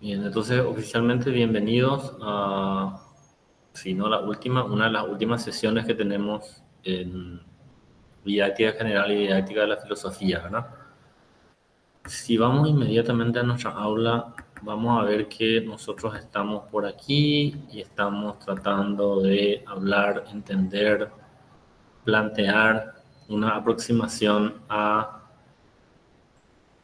Bien, entonces oficialmente bienvenidos a, si no la última, una de las últimas sesiones que tenemos en didáctica general y didáctica de la filosofía, ¿verdad? Si vamos inmediatamente a nuestra aula, vamos a ver que nosotros estamos por aquí y estamos tratando de hablar, entender, plantear una aproximación a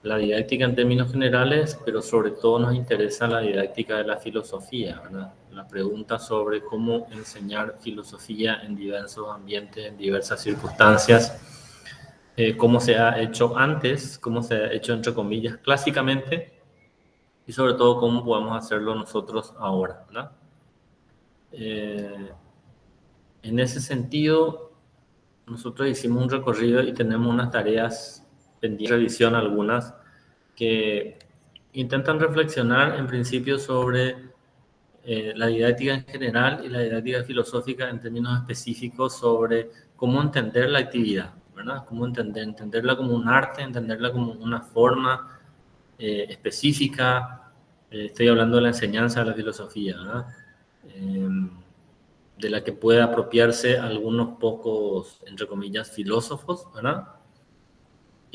la didáctica en términos generales, pero sobre todo nos interesa la didáctica de la filosofía, ¿verdad? La pregunta sobre cómo enseñar filosofía en diversos ambientes, en diversas circunstancias, cómo se ha hecho antes, cómo se ha hecho entre comillas clásicamente y sobre todo cómo podemos hacerlo nosotros ahora, ¿verdad? Eh, en ese sentido, nosotros hicimos un recorrido y tenemos unas tareas pendientes de revisión algunas que intentan reflexionar en principio sobre la didáctica en general y la didáctica filosófica en términos específicos sobre cómo entender la actividad, ¿verdad? Cómo entenderla como un arte, entenderla como una forma específica. Estoy hablando de la enseñanza de la filosofía, ¿verdad? Eh, de la que puede apropiarse algunos pocos, entre comillas, filósofos, ¿verdad?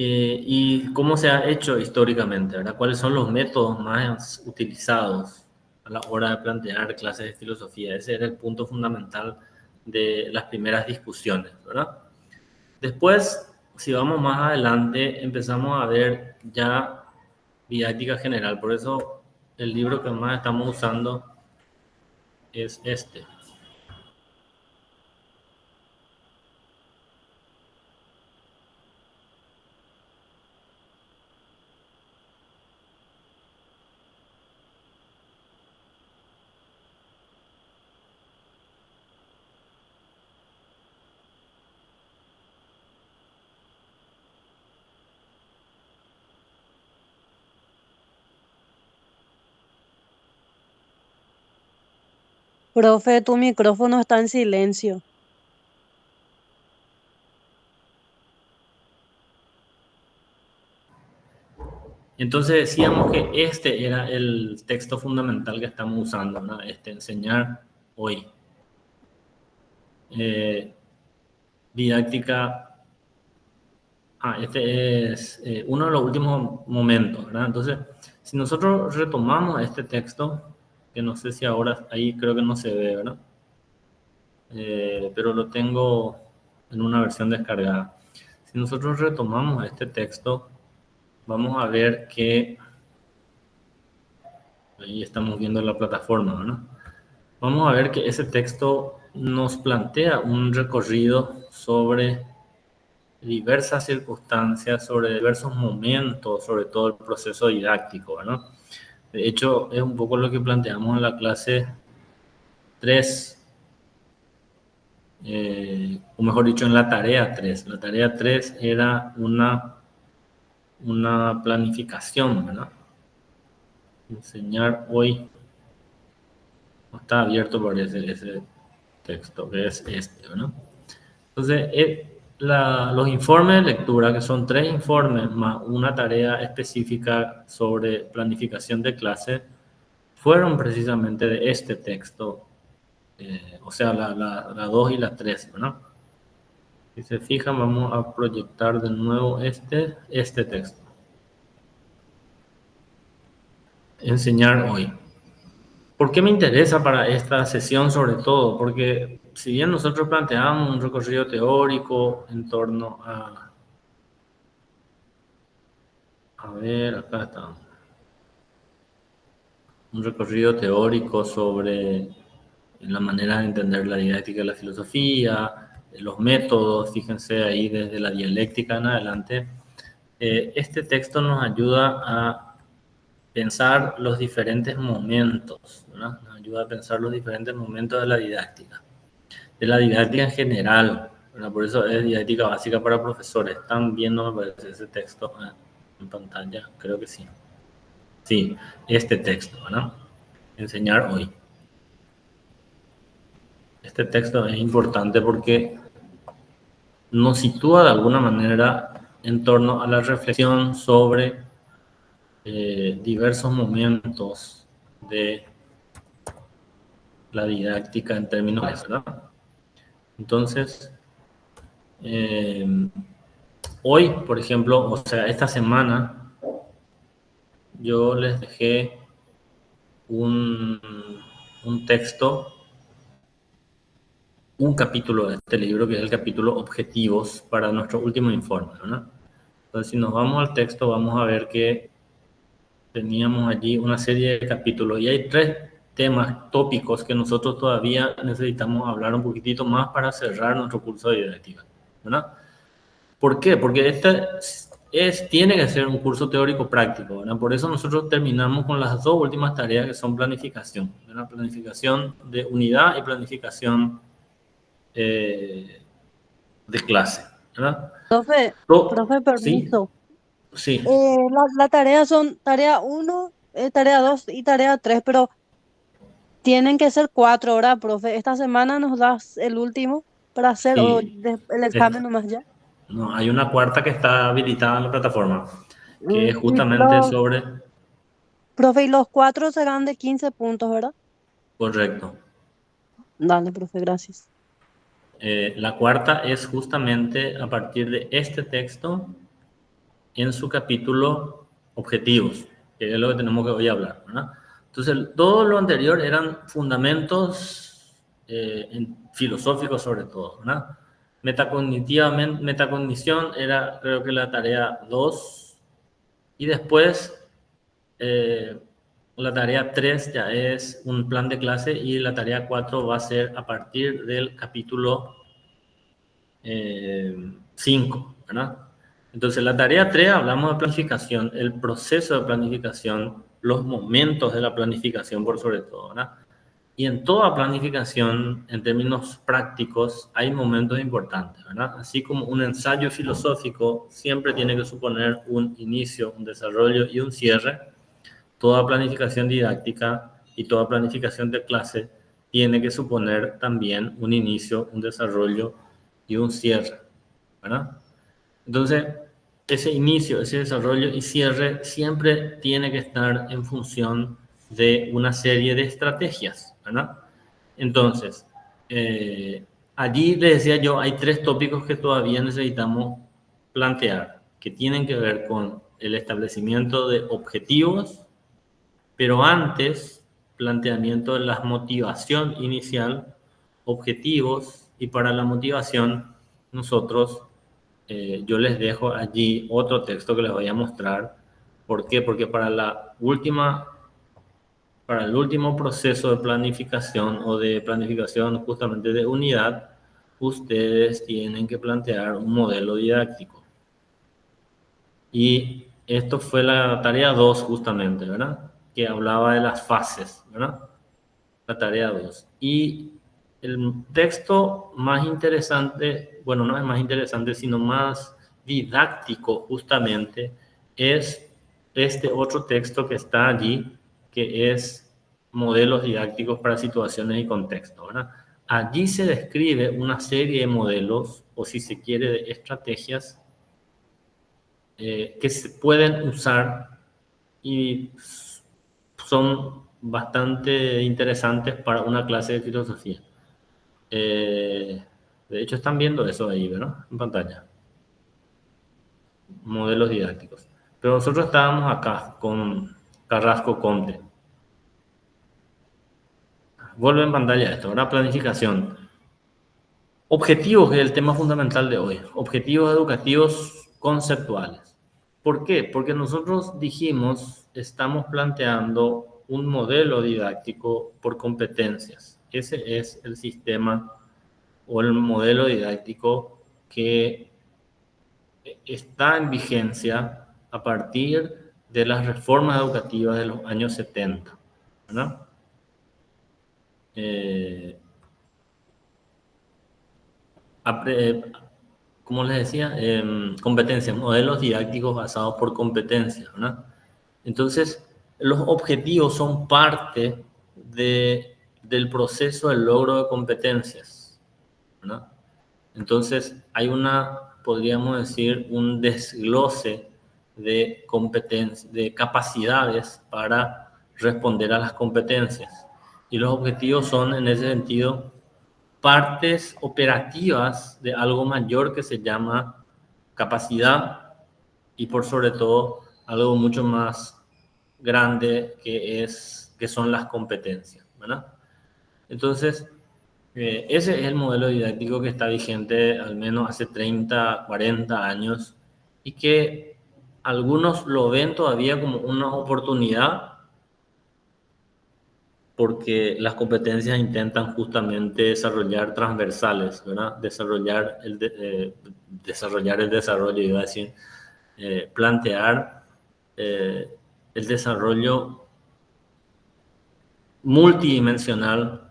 Y cómo se ha hecho históricamente, ¿verdad? ¿Cuáles son los métodos más utilizados a la hora de plantear clases de filosofía? Ese era el punto fundamental de las primeras discusiones, ¿verdad? Después, si vamos más adelante, empezamos a ver ya didáctica general. Por eso el libro que más estamos usando es este. Profe, tu micrófono está en silencio. Entonces decíamos que este era el texto fundamental que estamos usando, ¿no? Enseñar hoy. Eh, didáctica, este es uno de los últimos momentos, ¿verdad? Entonces, si nosotros retomamos este texto, que no sé si ahora ahí creo que no se ve, ¿verdad? Pero lo tengo en una versión descargada. Si nosotros retomamos este texto, vamos a ver que ahí estamos viendo la plataforma, ¿no? Vamos a ver que ese texto nos plantea un recorrido sobre diversas circunstancias, sobre diversos momentos, sobre todo el proceso didáctico, ¿no? De hecho, es un poco lo que planteamos en la clase 3, o mejor dicho, en la tarea 3. La tarea 3 era una planificación, ¿verdad? Enseñar hoy. No está abierto por ese texto, que es este, ¿no? Entonces, los informes de lectura, que son 3 informes más una tarea específica sobre planificación de clase, fueron precisamente de este texto, o sea, la 2 y la 3, ¿no? Si se fijan, vamos a proyectar de nuevo este texto. Enseñar hoy. ¿Por qué me interesa para esta sesión sobre todo? Porque si bien nosotros planteamos un recorrido teórico en torno a ver, acá está, un recorrido teórico sobre la manera de entender la didáctica de la filosofía, los métodos, fíjense ahí desde la dialéctica en adelante, este texto nos ayuda a pensar los diferentes momentos, ¿no? Nos ayuda a pensar los diferentes momentos de la didáctica en general, ¿verdad? Por eso es didáctica básica para profesores. ¿Están viendo, me parece, ese texto en pantalla? Creo que sí. Sí, este texto, ¿no? Enseñar hoy. Este texto es importante porque nos sitúa de alguna manera en torno a la reflexión sobre diversos momentos de la didáctica en términos de eso, ¿verdad? Entonces, hoy, por ejemplo, o sea, esta semana, yo les dejé un texto, un capítulo de este libro, que es el capítulo Objetivos para nuestro último informe, ¿verdad? Entonces, si nos vamos al texto, vamos a ver que teníamos allí una serie de capítulos y hay 3 temas tópicos que nosotros todavía necesitamos hablar un poquitito más para cerrar nuestro curso de didáctica, ¿verdad? ¿Por qué? Porque tiene que ser un curso teórico práctico, ¿verdad? Por eso nosotros terminamos con las 2 últimas tareas que son planificación, ¿verdad? Planificación de unidad y planificación de clase, ¿verdad? Profe, profe, Sí, permiso. sí, La tarea son tarea uno, tarea 2 y tarea 3, pero tienen que ser 4 horas, profe. Esta semana nos das el último para hacer sí. el examen nomás ya. No, hay una cuarta que está habilitada en la plataforma, que es Y justamente sobre... profe, y los 4 serán de 15 puntos, ¿verdad? Correcto. Dale, profe, gracias. La cuarta es justamente a partir de este texto en su capítulo Objetivos, que es lo que tenemos que hoy hablar, ¿verdad? Entonces, todo lo anterior eran fundamentos filosóficos sobre todo, ¿verdad? Metacognición era creo que la tarea 2 y después la tarea 3 ya es un plan de clase y la tarea 4 va a ser a partir del capítulo 5, ¿verdad? Entonces, la tarea 3 hablamos de planificación, el proceso de planificación, los momentos de la planificación por sobre todo, ¿verdad? Y en toda planificación, en términos prácticos, hay momentos importantes, ¿verdad? Así como un ensayo filosófico siempre tiene que suponer un inicio, un desarrollo y un cierre, toda planificación didáctica y toda planificación de clase tiene que suponer también un inicio, un desarrollo y un cierre, ¿verdad? Entonces, ese inicio, ese desarrollo y cierre siempre tiene que estar en función de una serie de estrategias, ¿verdad? Entonces, allí les decía yo, hay 3 tópicos que todavía necesitamos plantear, que tienen que ver con el establecimiento de objetivos, pero antes, planteamiento de la motivación inicial, objetivos, y para la motivación, nosotros, yo les dejo allí otro texto que les voy a mostrar. ¿Por qué? Porque para el último proceso de planificación o de planificación justamente de unidad, ustedes tienen que plantear un modelo didáctico. Y esto fue la tarea 2 justamente, ¿verdad? Que hablaba de las fases, ¿verdad? La tarea 2. Y el texto más interesante, bueno, no es más interesante, sino más didáctico justamente, es este otro texto que está allí, que es modelos didácticos para situaciones y contextos, ¿verdad? Allí se describe una serie de modelos, o si se quiere, de estrategias que se pueden usar y son bastante interesantes para una clase de filosofía. De hecho, están viendo eso ahí, ¿verdad? En pantalla. Modelos didácticos. Pero nosotros estábamos acá con Carrasco Conte. Vuelve en pantalla esto, ¿verdad? Planificación. Objetivos, que es el tema fundamental de hoy. Objetivos educativos conceptuales. ¿Por qué? Porque nosotros dijimos, estamos planteando un modelo didáctico por competencias. Ese es el sistema o el modelo didáctico que está en vigencia a partir de las reformas educativas de los años 70, ¿verdad? Eh, como les decía, competencias, modelos didácticos basados por competencias, ¿verdad? Entonces, los objetivos son parte del proceso del logro de competencias, ¿verdad? Entonces, hay podríamos decir, un desglose de competencias, de capacidades para responder a las competencias. Y los objetivos son, en ese sentido, partes operativas de algo mayor que se llama capacidad y por sobre todo algo mucho más grande que son las competencias, ¿verdad? Entonces, ese es el modelo didáctico que está vigente al menos hace 30, 40 años y que algunos lo ven todavía como una oportunidad porque las competencias intentan justamente desarrollar transversales, ¿verdad? Desarrollar el desarrollo, iba a decir, plantear el desarrollo multidimensional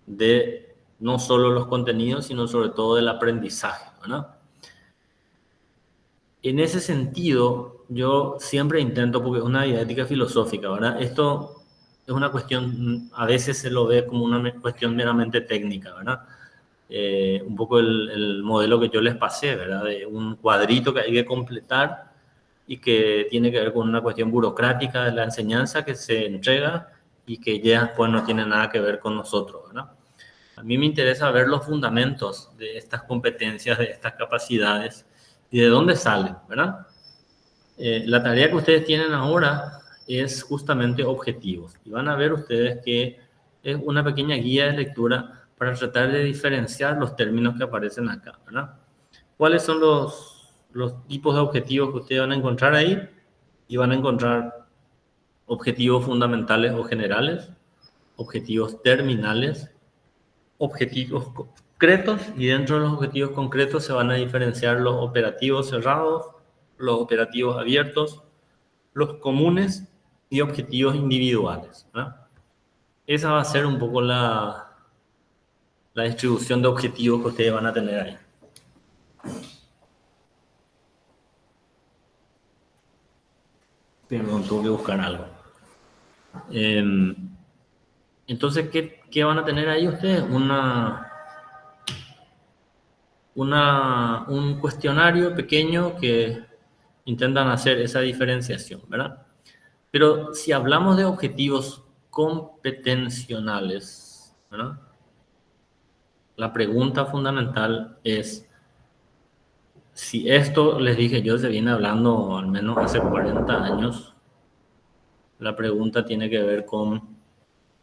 de no solo los contenidos, sino sobre todo del aprendizaje, ¿verdad? En ese sentido, yo siempre intento, porque es una didáctica filosófica, ¿verdad? Esto es una cuestión, a veces se lo ve como una cuestión meramente técnica, ¿verdad? Un poco el modelo que yo les pasé, ¿verdad? De un cuadrito que hay que completar y que tiene que ver con una cuestión burocrática de la enseñanza que se entrega y que ya pues no tiene nada que ver con nosotros, ¿verdad? A mí me interesa ver los fundamentos de estas competencias, de estas capacidades y de dónde salen, ¿verdad? La tarea que ustedes tienen ahora es justamente objetivos. Y van a ver ustedes que es una pequeña guía de lectura para tratar de diferenciar los términos que aparecen acá, ¿verdad? ¿Cuáles son los tipos de objetivos que ustedes van a encontrar ahí? Y van a encontrar objetivos fundamentales o generales, objetivos terminales, objetivos concretos, y dentro de los objetivos concretos se van a diferenciar los operativos cerrados, los operativos abiertos, los comunes y objetivos individuales, ¿verdad? Esa va a ser un poco la distribución de objetivos que ustedes van a tener ahí. Pero tuve que buscar algo. Entonces, ¿qué van a tener ahí ustedes? Un cuestionario pequeño que intentan hacer esa diferenciación, ¿verdad? Pero si hablamos de objetivos competencionales, ¿verdad? La pregunta fundamental es, si esto, les dije yo, se viene hablando al menos hace 40 años, la pregunta tiene que ver con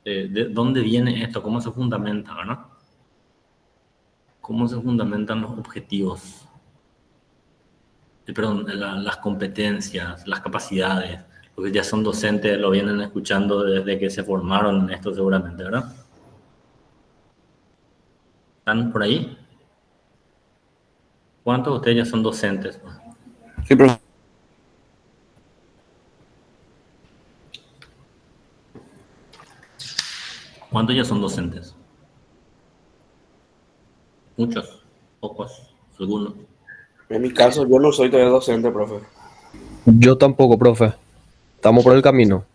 de dónde viene esto, cómo se fundamenta, ¿verdad? ¿Cómo se fundamentan los objetivos? Perdón, las competencias, las capacidades. Los que ya son docentes lo vienen escuchando desde que se formaron en esto seguramente, ¿verdad? ¿Están por ahí? ¿Cuántos de ustedes ya son docentes? Sí, profe. ¿Cuántos ya son docentes? Muchos, pocos, algunos. En mi caso, yo no soy todavía docente, profe. Yo tampoco, profe. Estamos por el camino.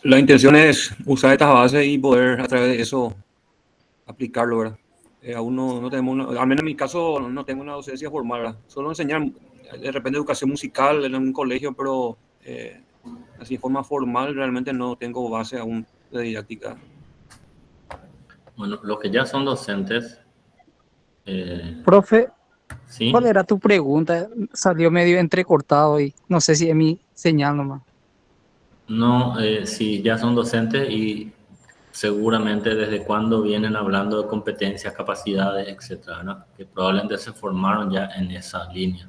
La intención es usar estas bases y poder a través de eso aplicarlo, ¿verdad? Aún no tenemos, al menos en mi caso, no tengo una docencia formal, ¿verdad? Solo enseñar de repente educación musical en un colegio, pero así de forma formal realmente no tengo base aún de didáctica. Bueno, los que ya son docentes... Profe, ¿sí? ¿cuál era tu pregunta? Salió medio entrecortado y no sé si es mi señal nomás. No, sí, ya son docentes y seguramente desde cuándo vienen hablando de competencias, capacidades, etcétera, ¿no? Que probablemente se formaron ya en esa línea.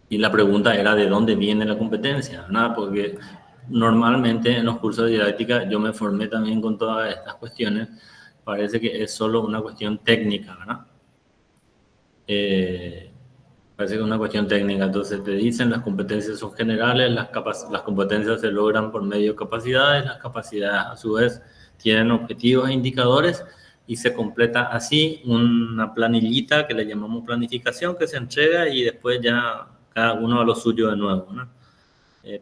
Y la pregunta era de dónde viene la competencia, ¿no? Porque normalmente en los cursos de didáctica yo me formé también con todas estas cuestiones. Parece que es solo una cuestión técnica, ¿verdad? Parece que es una cuestión técnica. Entonces te dicen las competencias son generales, las competencias se logran por medio de capacidades, las capacidades a su vez tienen objetivos e indicadores y se completa así una planillita que le llamamos planificación que se entrega y después ya cada uno a lo suyo de nuevo, ¿no?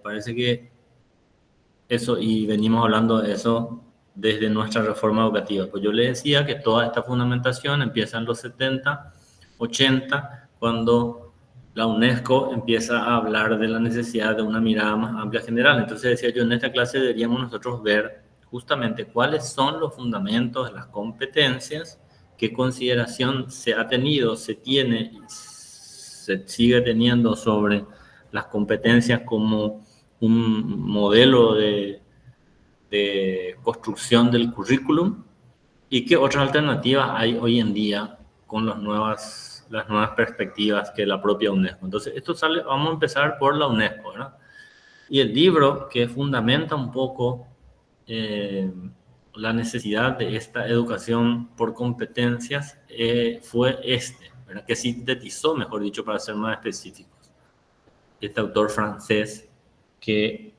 Parece que eso, y venimos hablando de eso desde nuestra reforma educativa. Pues yo le decía que toda esta fundamentación empieza en los 70, 80, cuando la UNESCO empieza a hablar de la necesidad de una mirada más amplia general. Entonces decía yo, en esta clase deberíamos nosotros ver justamente cuáles son los fundamentos de las competencias, qué consideración se ha tenido, se tiene y se sigue teniendo sobre las competencias como un modelo de construcción del currículum y qué otras alternativas hay hoy en día con las nuevas perspectivas que la propia UNESCO. Entonces, esto sale, vamos a empezar por la UNESCO, ¿verdad? Y el libro que fundamenta un poco la necesidad de esta educación por competencias fue ¿verdad? Que sintetizó, mejor dicho, para ser más específicos, este autor francés que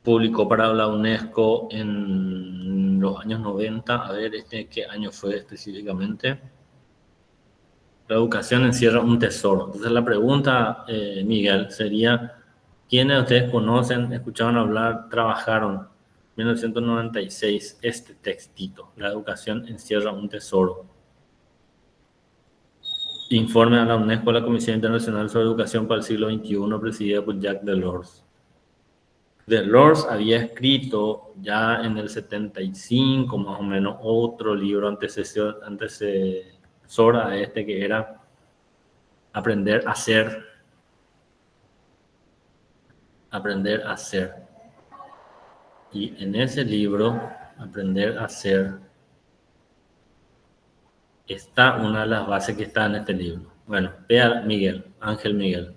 publicó para la UNESCO en los años 90. A ver, ¿qué año fue específicamente? La educación encierra un tesoro. Entonces la pregunta, Miguel, sería, ¿quiénes de ustedes conocen, escucharon hablar, trabajaron en 1996 este textito? La educación encierra un tesoro. Informe a la UNESCO, la Comisión Internacional sobre Educación para el Siglo XXI, presidida por Jacques Delors. Delors había escrito ya en el 75, más o menos, otro libro antecesor a este, que era Aprender a Ser. Aprender a Ser. Y en ese libro, Aprender a Ser, está una de las bases que está en este libro. Bueno, vea Miguel, Ángel Miguel.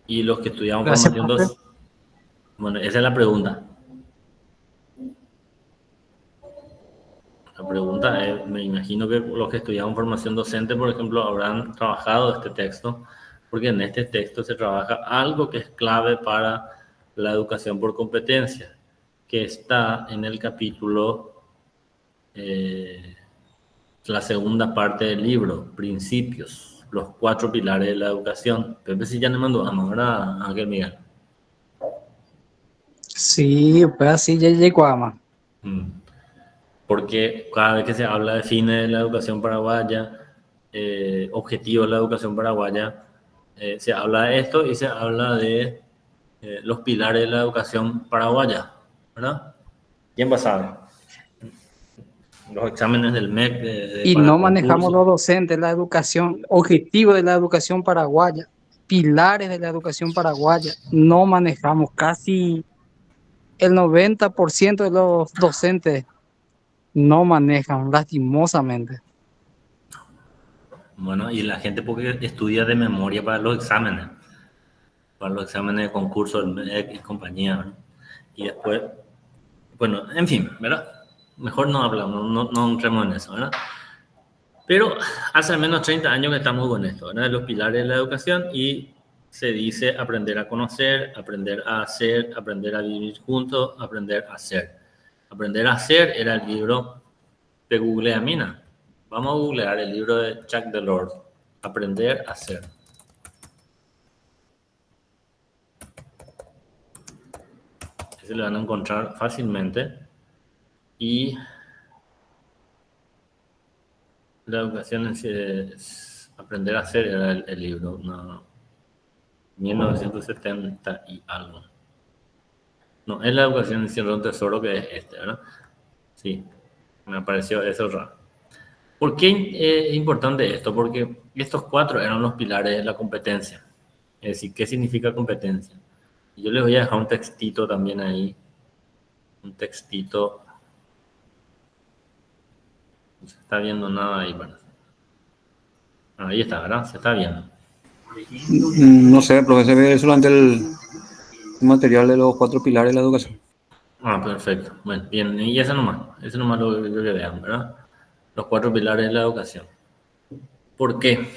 Y los que estudiamos Gracias, formación profe. bueno, esa es la pregunta. La pregunta es, me imagino que los que estudiamos formación docente, por ejemplo, habrán trabajado este texto, porque en este texto se trabaja algo que es clave para la educación por competencia, que está en el capítulo, la segunda parte del libro, Principios, los 4 pilares de la educación. Pepe si ya me mandó, ¿verdad, Ángel Miguel? Sí, pues así ya llegó a más. Porque cada vez que se habla de fines de la educación paraguaya, objetivos de la educación paraguaya, se habla de esto y se habla de los pilares de la educación paraguaya, ¿verdad? ¿Quién va a saber? Los exámenes del MEC Y para no manejamos concursos. los docentes la educación, objetivos de la educación paraguaya, pilares de la educación paraguaya. No manejamos casi el 90% de los docentes no manejan, lastimosamente. Bueno, y la gente porque estudia de memoria para los exámenes de concurso del MEC y compañía, ¿verdad? Y después, bueno, en fin, ¿verdad? Mejor no hablamos, no entremos en eso, ¿verdad? Pero hace al menos 30 años que estamos con esto, ¿verdad? Los pilares de la educación, y se dice aprender a conocer, aprender a hacer, aprender a vivir juntos, aprender a hacer. Aprender a hacer era el libro que googlea Mina. Vamos a googlear el libro de Jacques Delors, Aprender a Hacer. Ese lo van a encontrar fácilmente. Y la educación es aprender a hacer era el libro, no, 1970 y algo. No, es la educación encierra un tesoro, que es este, ¿verdad? Sí, me pareció eso raro. ¿Por qué es importante esto? Porque estos 4 eran los pilares de la competencia. Es decir, ¿qué significa competencia? Yo les voy a dejar un textito también ahí. Un textito. No se está viendo nada ahí, bueno. Ahí está, ¿verdad? Se está viendo. No sé, profe, se ve solamente el material de los 4 pilares de la educación. Ah, perfecto. Bueno, bien, y ese nomás lo que vean, ¿verdad? Los 4 pilares de la educación. ¿Por qué?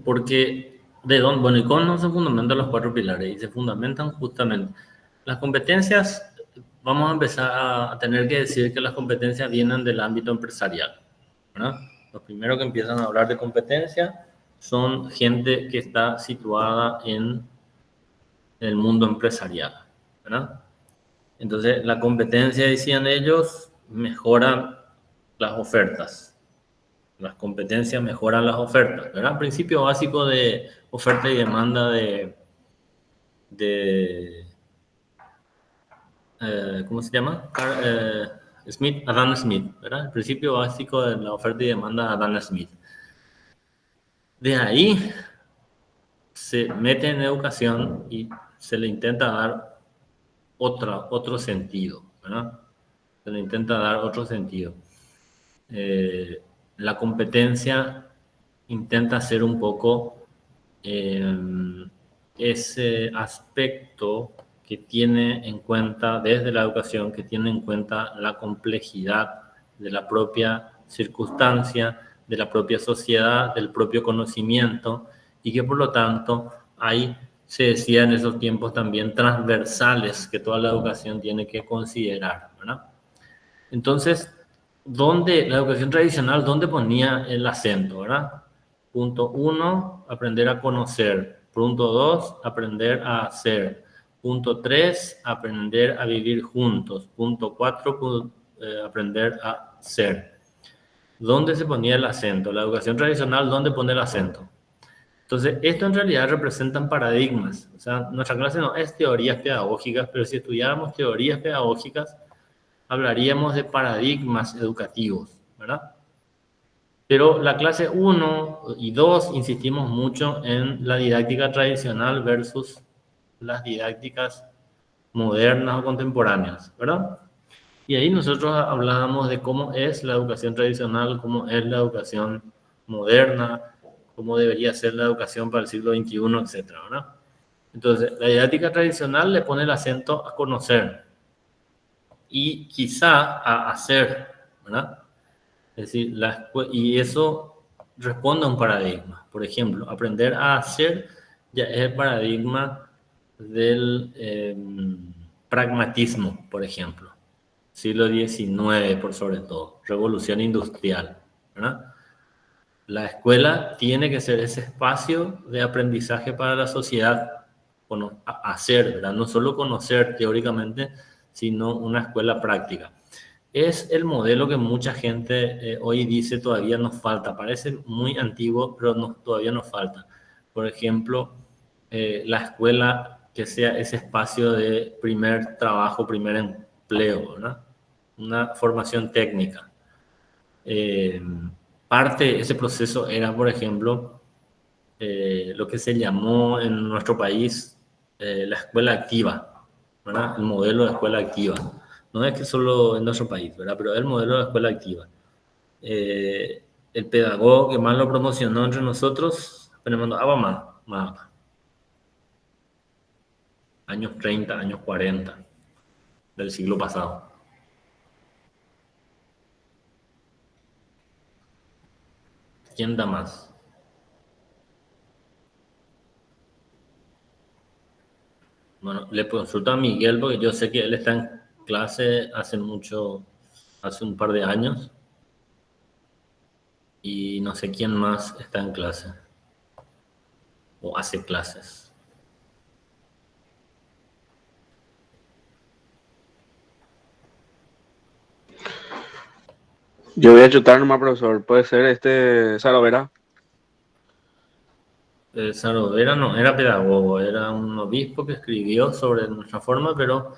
Porque bueno, ¿y cómo se fundamentan los 4 pilares? Y se fundamentan justamente las competencias. Vamos a empezar a tener que decir que las competencias vienen del ámbito empresarial, ¿verdad? Los primeros que empiezan a hablar de competencia son gente que está situada en el mundo empresarial, ¿verdad? Entonces, la competencia, decían ellos, mejora las ofertas. Las competencias mejoran las ofertas, ¿verdad? Principio básico de oferta y demanda ¿cómo se llama? Adam Smith, ¿verdad? El principio básico de la oferta y demanda de Adam Smith. De ahí se mete en educación y se le intenta dar otro sentido, ¿verdad? Se le intenta dar otro sentido. La competencia intenta ser un poco ese aspecto que tiene en cuenta desde la educación, que tiene en cuenta la complejidad de la propia circunstancia, de la propia sociedad, del propio conocimiento, y que por lo tanto hay, se decía en esos tiempos también, transversales que toda la educación tiene que considerar, ¿verdad? Entonces, ¿dónde la educación tradicional, dónde ponía el acento, ¿verdad? Punto 1, aprender a conocer. Punto 2, aprender a hacer. Punto 3, aprender a vivir juntos. Punto 4, aprender a ser. ¿Dónde se ponía el acento? La educación tradicional, ¿dónde pone el acento? Entonces, esto en realidad representan paradigmas. O sea, nuestra clase no es teorías pedagógicas, pero si estudiáramos teorías pedagógicas, hablaríamos de paradigmas educativos, ¿verdad? Pero la clase 1 y 2 insistimos mucho en la didáctica tradicional versus las didácticas modernas o contemporáneas, ¿verdad? Y ahí nosotros hablábamos de cómo es la educación tradicional, cómo es la educación moderna, cómo debería ser la educación para el siglo XXI, etcétera, ¿verdad? Entonces, la didáctica tradicional le pone el acento a conocer y quizá a hacer, ¿verdad? Es decir, y eso responde a un paradigma. Por ejemplo, aprender a hacer ya es el paradigma del pragmatismo, por ejemplo. Siglo XIX, por sobre todo, revolución industrial, ¿verdad? La escuela tiene que ser ese espacio de aprendizaje para la sociedad, hacer, ¿verdad? No solo conocer teóricamente, sino una escuela práctica. Es el modelo que mucha gente hoy dice todavía nos falta. Parece muy antiguo, pero todavía nos falta. Por ejemplo, la escuela que sea ese espacio de primer trabajo, primer empleo, ¿verdad? Una formación técnica. Parte de ese proceso era, por ejemplo, lo que se llamó en nuestro país la escuela activa, ¿verdad? El modelo de escuela activa. No es que solo en nuestro país, ¿verdad? Pero es el modelo de escuela activa. El pedagogo que más lo promocionó entre nosotros, apenas mandó, más. Años 30, años 40 del siglo pasado. ¿Quién da más? Bueno, le consulto a Miguel porque yo sé que él está en clase hace un par de años. Y no sé quién más está en clase o hace clases. Yo voy a chutar nomás, profesor. Puede ser Sarovera. Sarovera no era pedagogo, era un obispo que escribió sobre nuestra forma, pero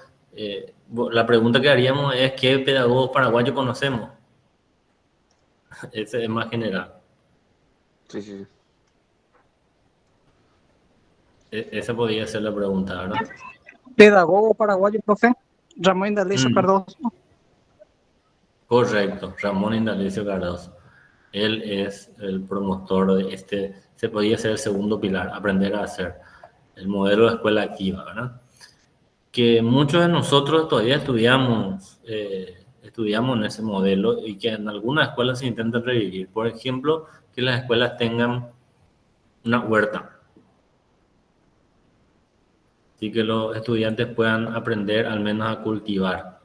la pregunta que haríamos es ¿qué pedagogos paraguayos conocemos? Ese es más general. Sí. Esa podría ser la pregunta, ¿verdad? Pedagogo paraguayo, profe. Ramón Indalecio Cardoso. Correcto, Ramón Indalecio Cardoso. Él es el promotor de se podría ser el segundo pilar, aprender a hacer, el modelo de escuela activa, ¿verdad? Que muchos de nosotros todavía estudiamos en ese modelo y que en algunas escuelas se intenta revivir. Por ejemplo, que las escuelas tengan una huerta. Así que los estudiantes puedan aprender al menos a cultivar.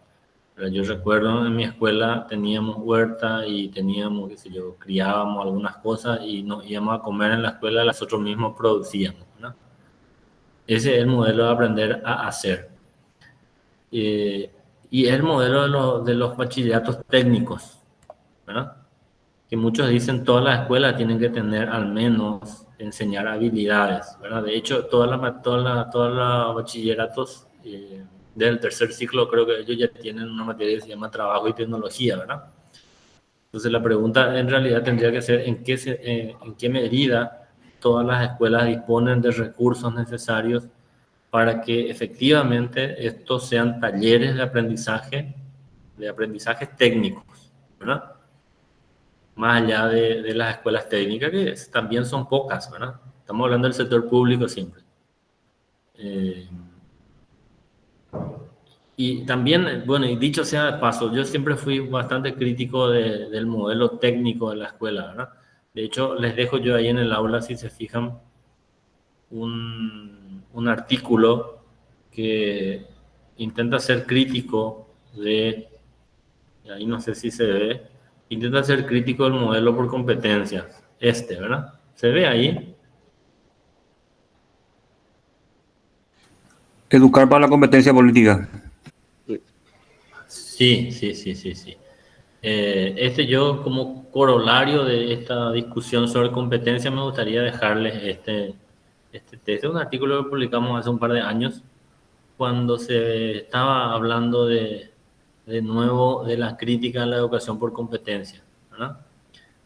Pero yo recuerdo en mi escuela teníamos huerta y teníamos, criábamos algunas cosas y nos íbamos a comer en la escuela, nosotros mismos producíamos, ¿no? Ese es el modelo de aprender a hacer. Y es el modelo de los bachilleratos técnicos, ¿verdad? que muchos dicen todas las escuelas tienen que tener al menos enseñar habilidades, ¿verdad? De hecho, todas las bachilleratos del tercer ciclo, creo que ellos ya tienen una materia que se llama trabajo y tecnología, ¿verdad? Entonces la pregunta en realidad tendría que ser en qué medida todas las escuelas disponen de recursos necesarios para que efectivamente estos sean talleres de aprendizajes técnicos, ¿verdad? Más allá de las escuelas técnicas, que también son pocas, ¿verdad? Estamos hablando del sector público siempre. Y también, bueno, y dicho sea de paso, yo siempre fui bastante crítico del modelo técnico de la escuela, ¿verdad? De hecho, les dejo yo ahí en el aula, si se fijan, un artículo que intenta ser crítico ahí no sé si se ve, intenta ser crítico del modelo por competencias, ¿verdad? ¿Se ve ahí? Educar para la competencia política. Sí. Yo como corolario de esta discusión sobre competencia me gustaría dejarles este texto. Es un artículo que publicamos hace un par de años cuando se estaba hablando de nuevo de la crítica a la educación por competencia, ¿verdad?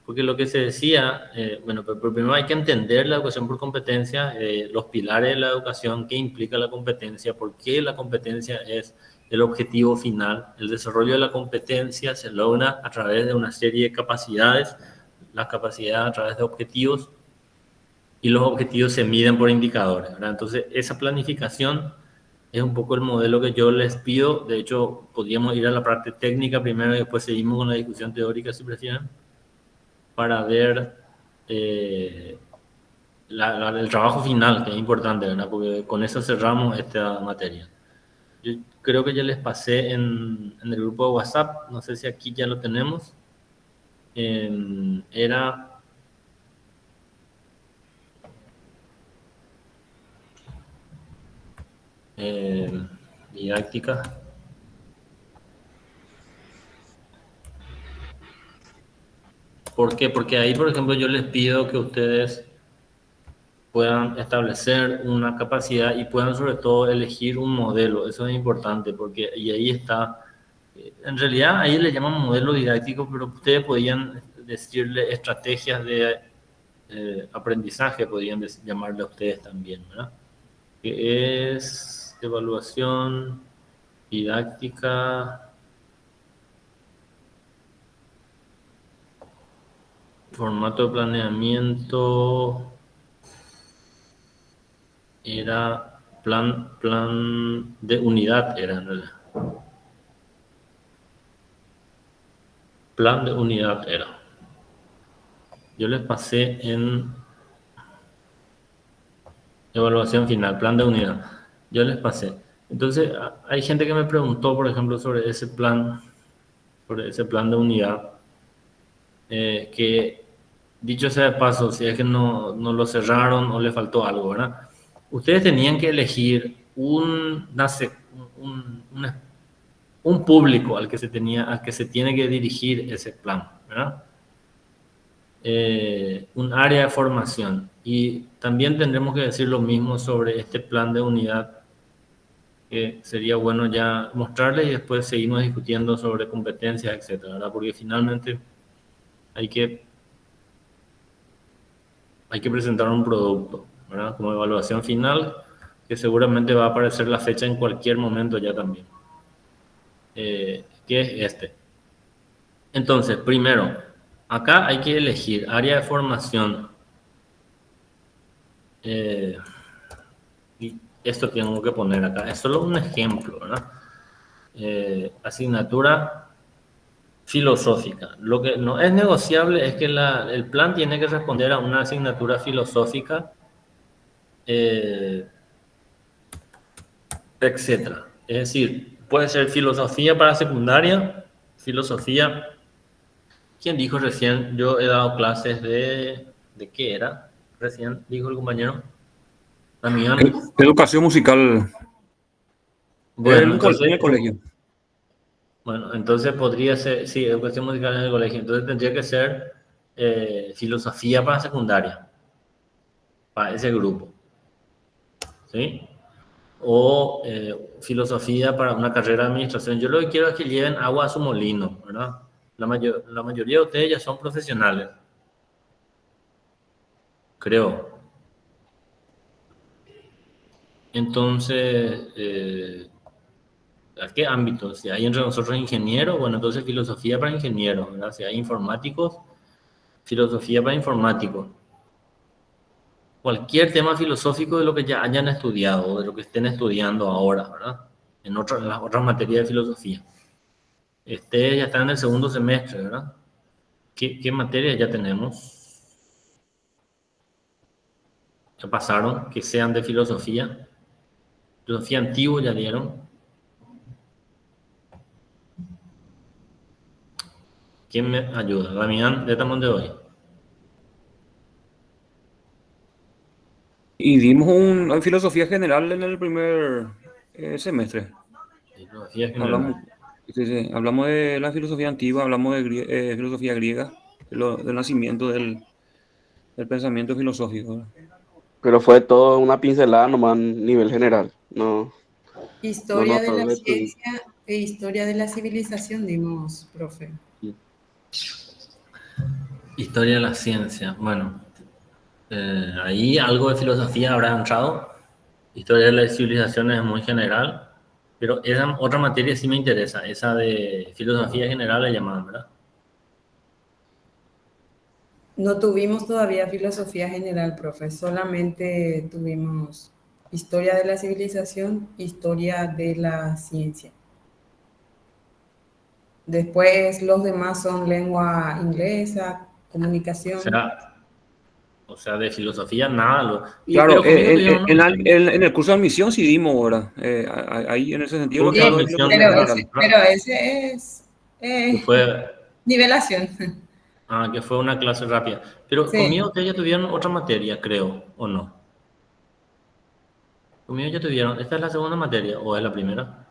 Porque lo que se decía, bueno, pero primero hay que entender la educación por competencia, los pilares de la educación, qué implica la competencia, por qué la competencia es el objetivo final. El desarrollo de la competencia se logra a través de una serie de capacidades, las capacidades a través de objetivos, y los objetivos se miden por indicadores, ¿verdad? Entonces, esa planificación es un poco el modelo que yo les pido. De hecho, podríamos ir a la parte técnica primero y después seguimos con la discusión teórica, si prefieren, para ver el trabajo final, que es importante, ¿verdad? Porque con eso cerramos esta materia. Yo creo que ya les pasé en el grupo de WhatsApp, no sé si aquí ya lo tenemos. Era didáctica. ¿Por qué? Porque ahí, por ejemplo, yo les pido que ustedes puedan establecer una capacidad y puedan sobre todo elegir un modelo. Eso es importante porque y ahí está, en realidad ahí le llaman modelo didáctico, pero ustedes podían decirle estrategias de aprendizaje, podrían llamarle a ustedes también, ¿verdad? Que es evaluación didáctica, formato de planeamiento, era plan de unidad, era en realidad. Plan de unidad era. Yo les pasé en evaluación final, plan de unidad. Yo les pasé. Entonces, hay gente que me preguntó, por ejemplo, sobre ese plan de unidad, que dicho sea de paso, si es que no lo cerraron o le faltó algo, ¿verdad? Ustedes tenían que elegir un público al que se tiene que dirigir ese plan, ¿verdad? Un área de formación. Y también tendremos que decir lo mismo sobre este plan de unidad, que sería bueno ya mostrarles y después seguimos discutiendo sobre competencias, etcétera, ¿verdad? Porque finalmente hay que presentar un producto, ¿verdad? Como evaluación final, que seguramente va a aparecer la fecha en cualquier momento ya también. Que es este. Entonces, primero, acá hay que elegir área de formación. Y esto tengo que poner acá. Es solo un ejemplo, ¿verdad? Asignatura filosófica. Lo que no es negociable es que el plan tiene que responder a una asignatura filosófica, etcétera. Es decir, puede ser filosofía para secundaria, filosofía. ¿Quién dijo recién? Yo he dado clases ¿de qué era? Recién dijo el compañero. Damián. Educación musical. Bueno, En el colegio. Bueno, entonces podría ser, sí, educación musical en el colegio. Entonces tendría que ser filosofía para secundaria, para ese grupo, ¿sí? O filosofía para una carrera de administración. Yo lo que quiero es que lleven agua a su molino, ¿verdad? La mayoría de ustedes ya son profesionales, creo. Entonces, ¿a qué ámbito? Si hay entre nosotros ingenieros, bueno, entonces filosofía para ingenieros, ¿verdad? Si hay informáticos, filosofía para informáticos. Cualquier tema filosófico de lo que ya hayan estudiado o de lo que estén estudiando ahora, ¿verdad? En las otras materias de filosofía. Ya está en el segundo semestre, ¿verdad? ¿Qué materias ya tenemos? ¿Qué pasaron? Que sean de filosofía. Filosofía antigua ya dieron. ¿Quién me ayuda? Damián, de Tamón de hoy. Y dimos una filosofía general en el primer semestre. Filosofía general. Hablamos de la filosofía antigua, hablamos de filosofía griega, del nacimiento del pensamiento filosófico, ¿verdad? Pero fue todo una pincelada nomás a nivel general. No, Historia de la no, ciencia e historia de la civilización dimos, profe. Historia de la ciencia. Bueno, ahí algo de filosofía habrá entrado. Historia de las civilizaciones es muy general, pero esa otra materia sí me interesa, esa de filosofía general la llamaban, ¿verdad? No tuvimos todavía filosofía general, profe, solamente tuvimos historia de la civilización, historia de la ciencia. Después los demás son lengua inglesa, comunicación. O sea, de filosofía nada. Claro, Pero en el curso de admisión sí dimos ahora. Ahí en ese sentido. Curso de admisión, pero ese es fue, nivelación. que fue una clase rápida. Pero Sí. Conmigo ustedes ya tuvieron otra materia, creo, ¿o no? Conmigo ya tuvieron. ¿Esta es la segunda materia o es la primera?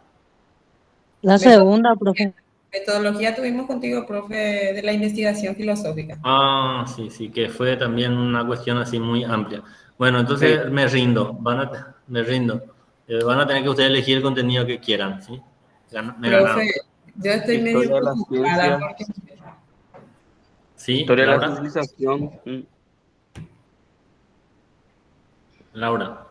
La segunda, profe. Metodología tuvimos contigo, profe, de la investigación filosófica. Sí, que fue también una cuestión así muy amplia. Bueno, entonces Sí. me rindo. Me rindo. Van a tener que ustedes elegir el contenido que quieran, ¿sí? Me ganaron. Profe, yo estoy Historia medio de la preocupada ciencia. porque... ¿Sí, Historia de la Laura? civilización. Laura.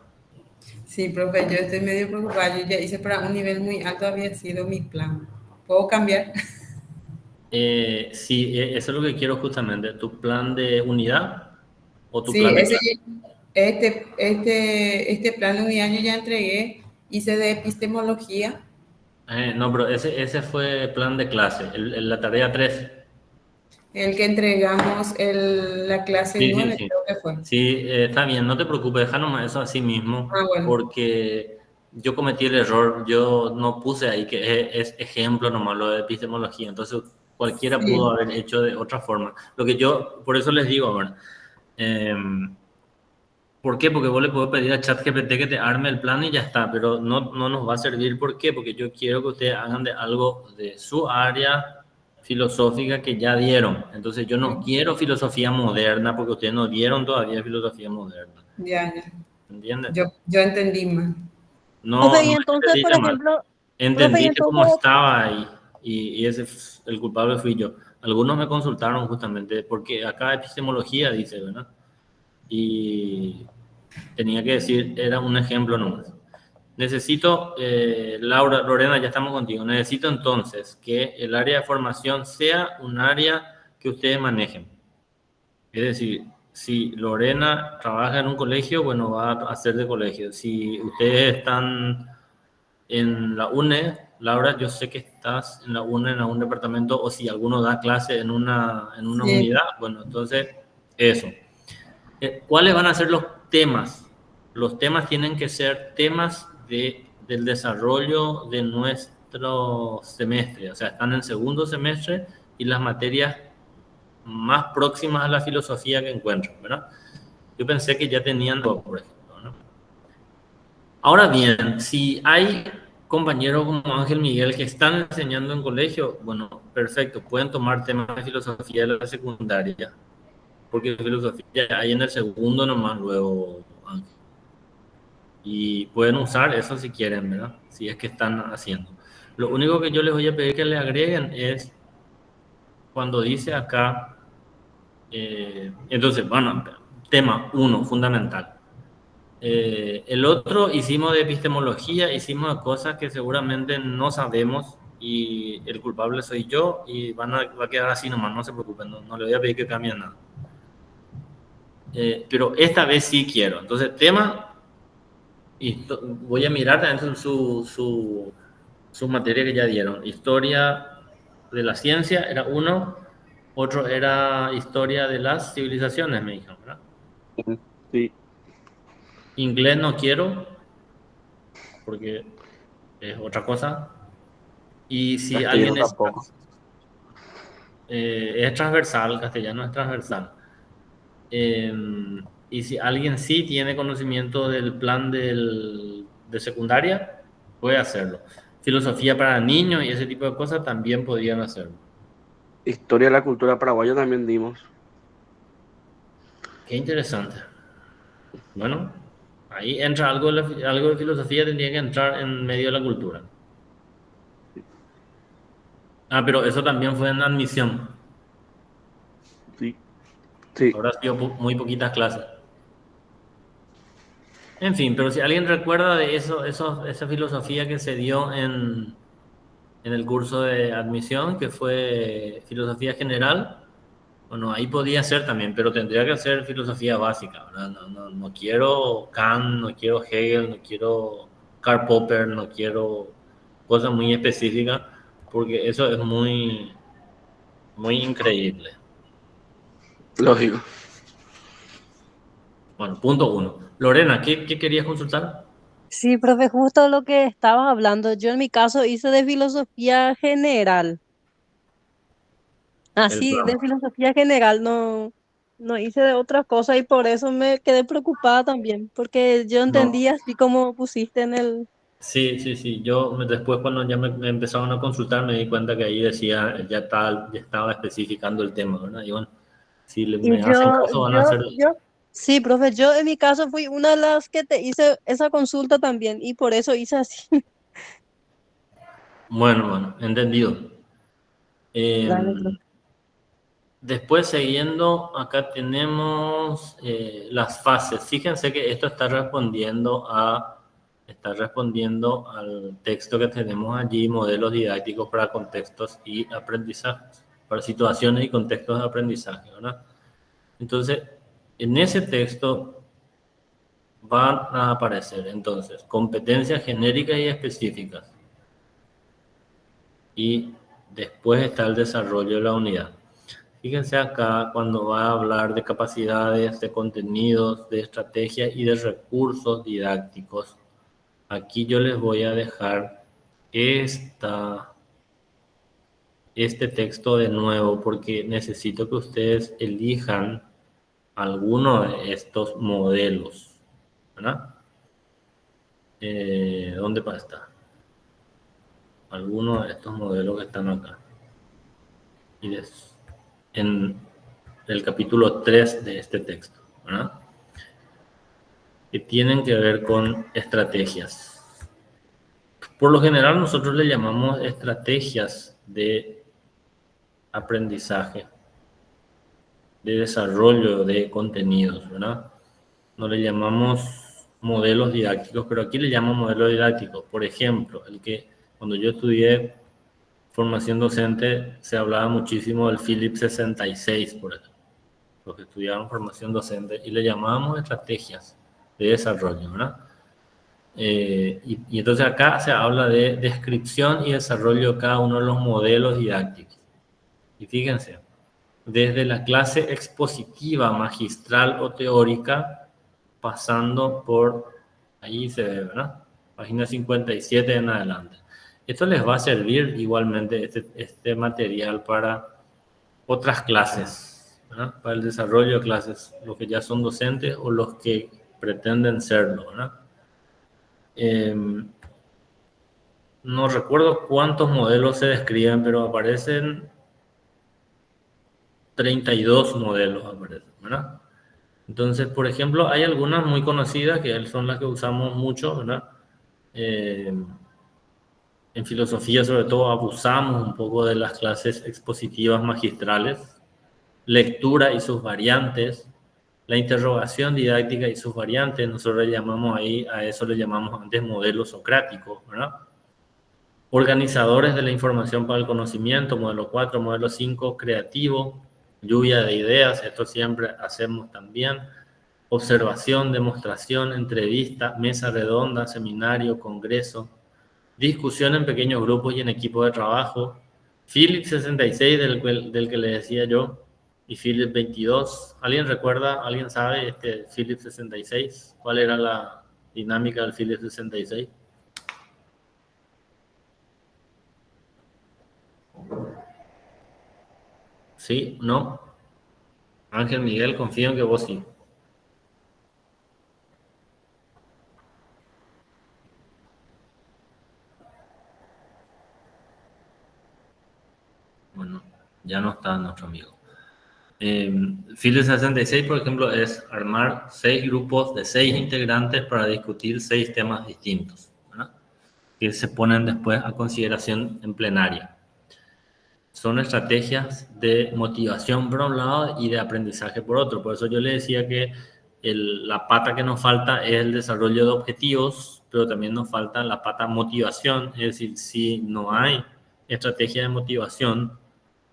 Sí, profe, yo estoy medio preocupada. Yo ya hice para un nivel muy alto, había sido mi plan. ¿Puedo cambiar? Sí, eso es lo que quiero justamente. ¿Tu plan de unidad o tu Sí, plan de clase? este plan de unidad yo ya entregué, hice de epistemología. No, pero ese fue plan de clase, la tarea 3. El que entregamos la clase Sí, 9, sí. creo que fue. Sí, está bien, no te preocupes, deja nomás eso así mismo, Bueno. porque yo cometí el error, yo no puse ahí que es ejemplo nomás lo de epistemología, entonces cualquiera Sí. pudo haber hecho de otra forma. Lo que yo, por eso les digo, bueno, ¿por qué? Porque vos le podés pedir a ChatGPT que te arme el plan y ya está, pero no nos va a servir. ¿Por qué? Porque yo quiero que ustedes hagan de algo de su área filosófica que ya dieron. Entonces yo no quiero filosofía moderna porque ustedes no dieron todavía filosofía moderna. Ya. ¿Entiendes? Yo entendí mal. No, Profe, y no entonces, entendiste por mal. ejemplo, Entendiste cómo entonces- estaba ahí y el culpable fui yo. Algunos me consultaron justamente porque acá epistemología dice, ¿verdad? Y tenía que decir, era un ejemplo nomás. Necesito, Laura, Lorena, ya estamos contigo. Necesito entonces que el área de formación sea un área que ustedes manejen. Es decir, si Lorena trabaja en un colegio, bueno, va a hacer de colegio. Si ustedes están en la UNE, Laura, yo sé que estás en la UNE, en algún departamento, o si alguno da clase en una Sí. unidad, bueno, entonces, eso. ¿Cuáles van a ser los temas? Los temas tienen que ser temas del desarrollo de nuestro semestre, o sea, están en segundo semestre y las materias más próximas a la filosofía que encuentro, ¿verdad? Yo pensé que ya tenían, por ejemplo, ¿no? Ahora bien, si hay compañeros como Ángel Miguel que están enseñando en colegio, bueno, perfecto, pueden tomar temas de filosofía de la secundaria. porque filosofía hay en el segundo nomás luego, Ángel. Y pueden usar eso si quieren, ¿verdad? Si es que están haciendo. Lo único que yo les voy a pedir que le agreguen es cuando dice acá, entonces, bueno, tema uno, fundamental. El otro hicimos de epistemología, hicimos de cosas que seguramente no sabemos y el culpable soy yo y va a quedar así nomás, no se preocupen, no le voy a pedir que cambien nada. Pero esta vez sí quiero. Entonces, tema, y voy a mirar también sus materias que ya dieron. Historia de la ciencia era uno, otro era historia de las civilizaciones, me dijeron, ¿verdad? Sí, Inglés no quiero, porque es otra cosa. Y si castellano alguien tampoco. es transversal, castellano es transversal. Y si alguien sí tiene conocimiento del plan de secundaria, puede hacerlo. Filosofía para niños y ese tipo de cosas también podrían hacerlo. Historia de la cultura paraguaya también dimos. Qué interesante. Bueno, ahí entra algo de filosofía, tendría que entrar en medio de la cultura. Ah, pero eso también fue en admisión. Sí, sí. Habrá sido muy poquitas clases. En fin, pero si alguien recuerda de esa filosofía que se dio en el curso de admisión, que fue filosofía general, bueno, ahí podía ser también, pero tendría que ser filosofía básica, ¿verdad? No quiero Kant, no quiero Hegel, no quiero Karl Popper, no quiero cosas muy específicas, porque eso es muy, muy increíble. Lógico. Bueno, punto uno. Lorena, ¿qué querías consultar? Sí, profe, justo lo que estabas hablando. Yo en mi caso hice de filosofía general. El Así, plan. de filosofía general, no hice de otras cosas y por eso me quedé preocupada también, porque yo No. entendía así como pusiste en el... Sí. Después cuando ya me empezaron a consultar me di cuenta que ahí decía, ya estaba especificando el tema, ¿verdad? Y bueno, si Y me hacen caso van a hacer... sí, profe, yo en mi caso fui una de las que te hice esa consulta también y por eso hice así. Bueno, entendido. Dale, Eh, profe. Después, siguiendo, acá tenemos las fases. Fíjense que esto está respondiendo al texto que tenemos allí, modelos didácticos para contextos y aprendizajes, para situaciones y contextos de aprendizaje, ¿verdad? Entonces, en ese texto van a aparecer, entonces, competencias genéricas y específicas. Y después está el desarrollo de la unidad. Fíjense acá cuando va a hablar de capacidades, de contenidos, de estrategias y de recursos didácticos. Aquí yo les voy a dejar este texto de nuevo porque necesito que ustedes elijan alguno de estos modelos, ¿verdad? ¿Dónde está? Alguno de estos modelos que están acá. Y en el capítulo 3 de este texto, ¿verdad? Que tienen que ver con estrategias. Por lo general nosotros le llamamos estrategias de aprendizaje, de desarrollo de contenidos, ¿verdad? No le llamamos modelos didácticos, pero aquí le llamo modelo didáctico. Por ejemplo, cuando yo estudié formación docente se hablaba muchísimo del Philips 66, por ejemplo, los que estudiaban formación docente, y le llamábamos estrategias de desarrollo, ¿verdad? Y entonces acá se habla de descripción y desarrollo de cada uno de los modelos didácticos. Y fíjense, desde la clase expositiva, magistral o teórica, pasando por, ahí se ve, ¿verdad? Página 57 en adelante. Esto les va a servir igualmente este material para otras clases, ¿verdad? Para el desarrollo de clases, los que ya son docentes o los que pretenden serlo, ¿verdad? No recuerdo cuántos modelos se describen, pero aparecen 32 modelos, aparecen, ¿verdad? Entonces, por ejemplo, hay algunas muy conocidas que son las que usamos mucho, ¿verdad? En filosofía, sobre todo, abusamos un poco de las clases expositivas magistrales, lectura y sus variantes, la interrogación didáctica y sus variantes. Nosotros le llamamos ahí, a eso le llamamos antes modelo socrático, ¿verdad? Organizadores de la información para el conocimiento, modelo 4, modelo 5, creativo, lluvia de ideas, esto siempre hacemos también, observación, demostración, entrevista, mesa redonda, seminario, congreso, discusión en pequeños grupos y en equipo de trabajo, Philips 66 del que le decía yo, y Philips 22. ¿Alguien recuerda, alguien sabe este Philips 66? ¿Cuál era la dinámica del Philips 66? ¿Sí? ¿No? Ángel Miguel, confío en que vos sí. Bueno, ya no está nuestro amigo. Philips 66, por ejemplo, es armar 6 grupos de 6 integrantes para discutir 6 temas distintos, ¿verdad? Que se ponen después a consideración en plenaria. Son estrategias de motivación por un lado y de aprendizaje por otro. Por eso yo le decía que la pata que nos falta es el desarrollo de objetivos, pero también nos falta la pata motivación. Es decir, si no hay estrategia de motivación,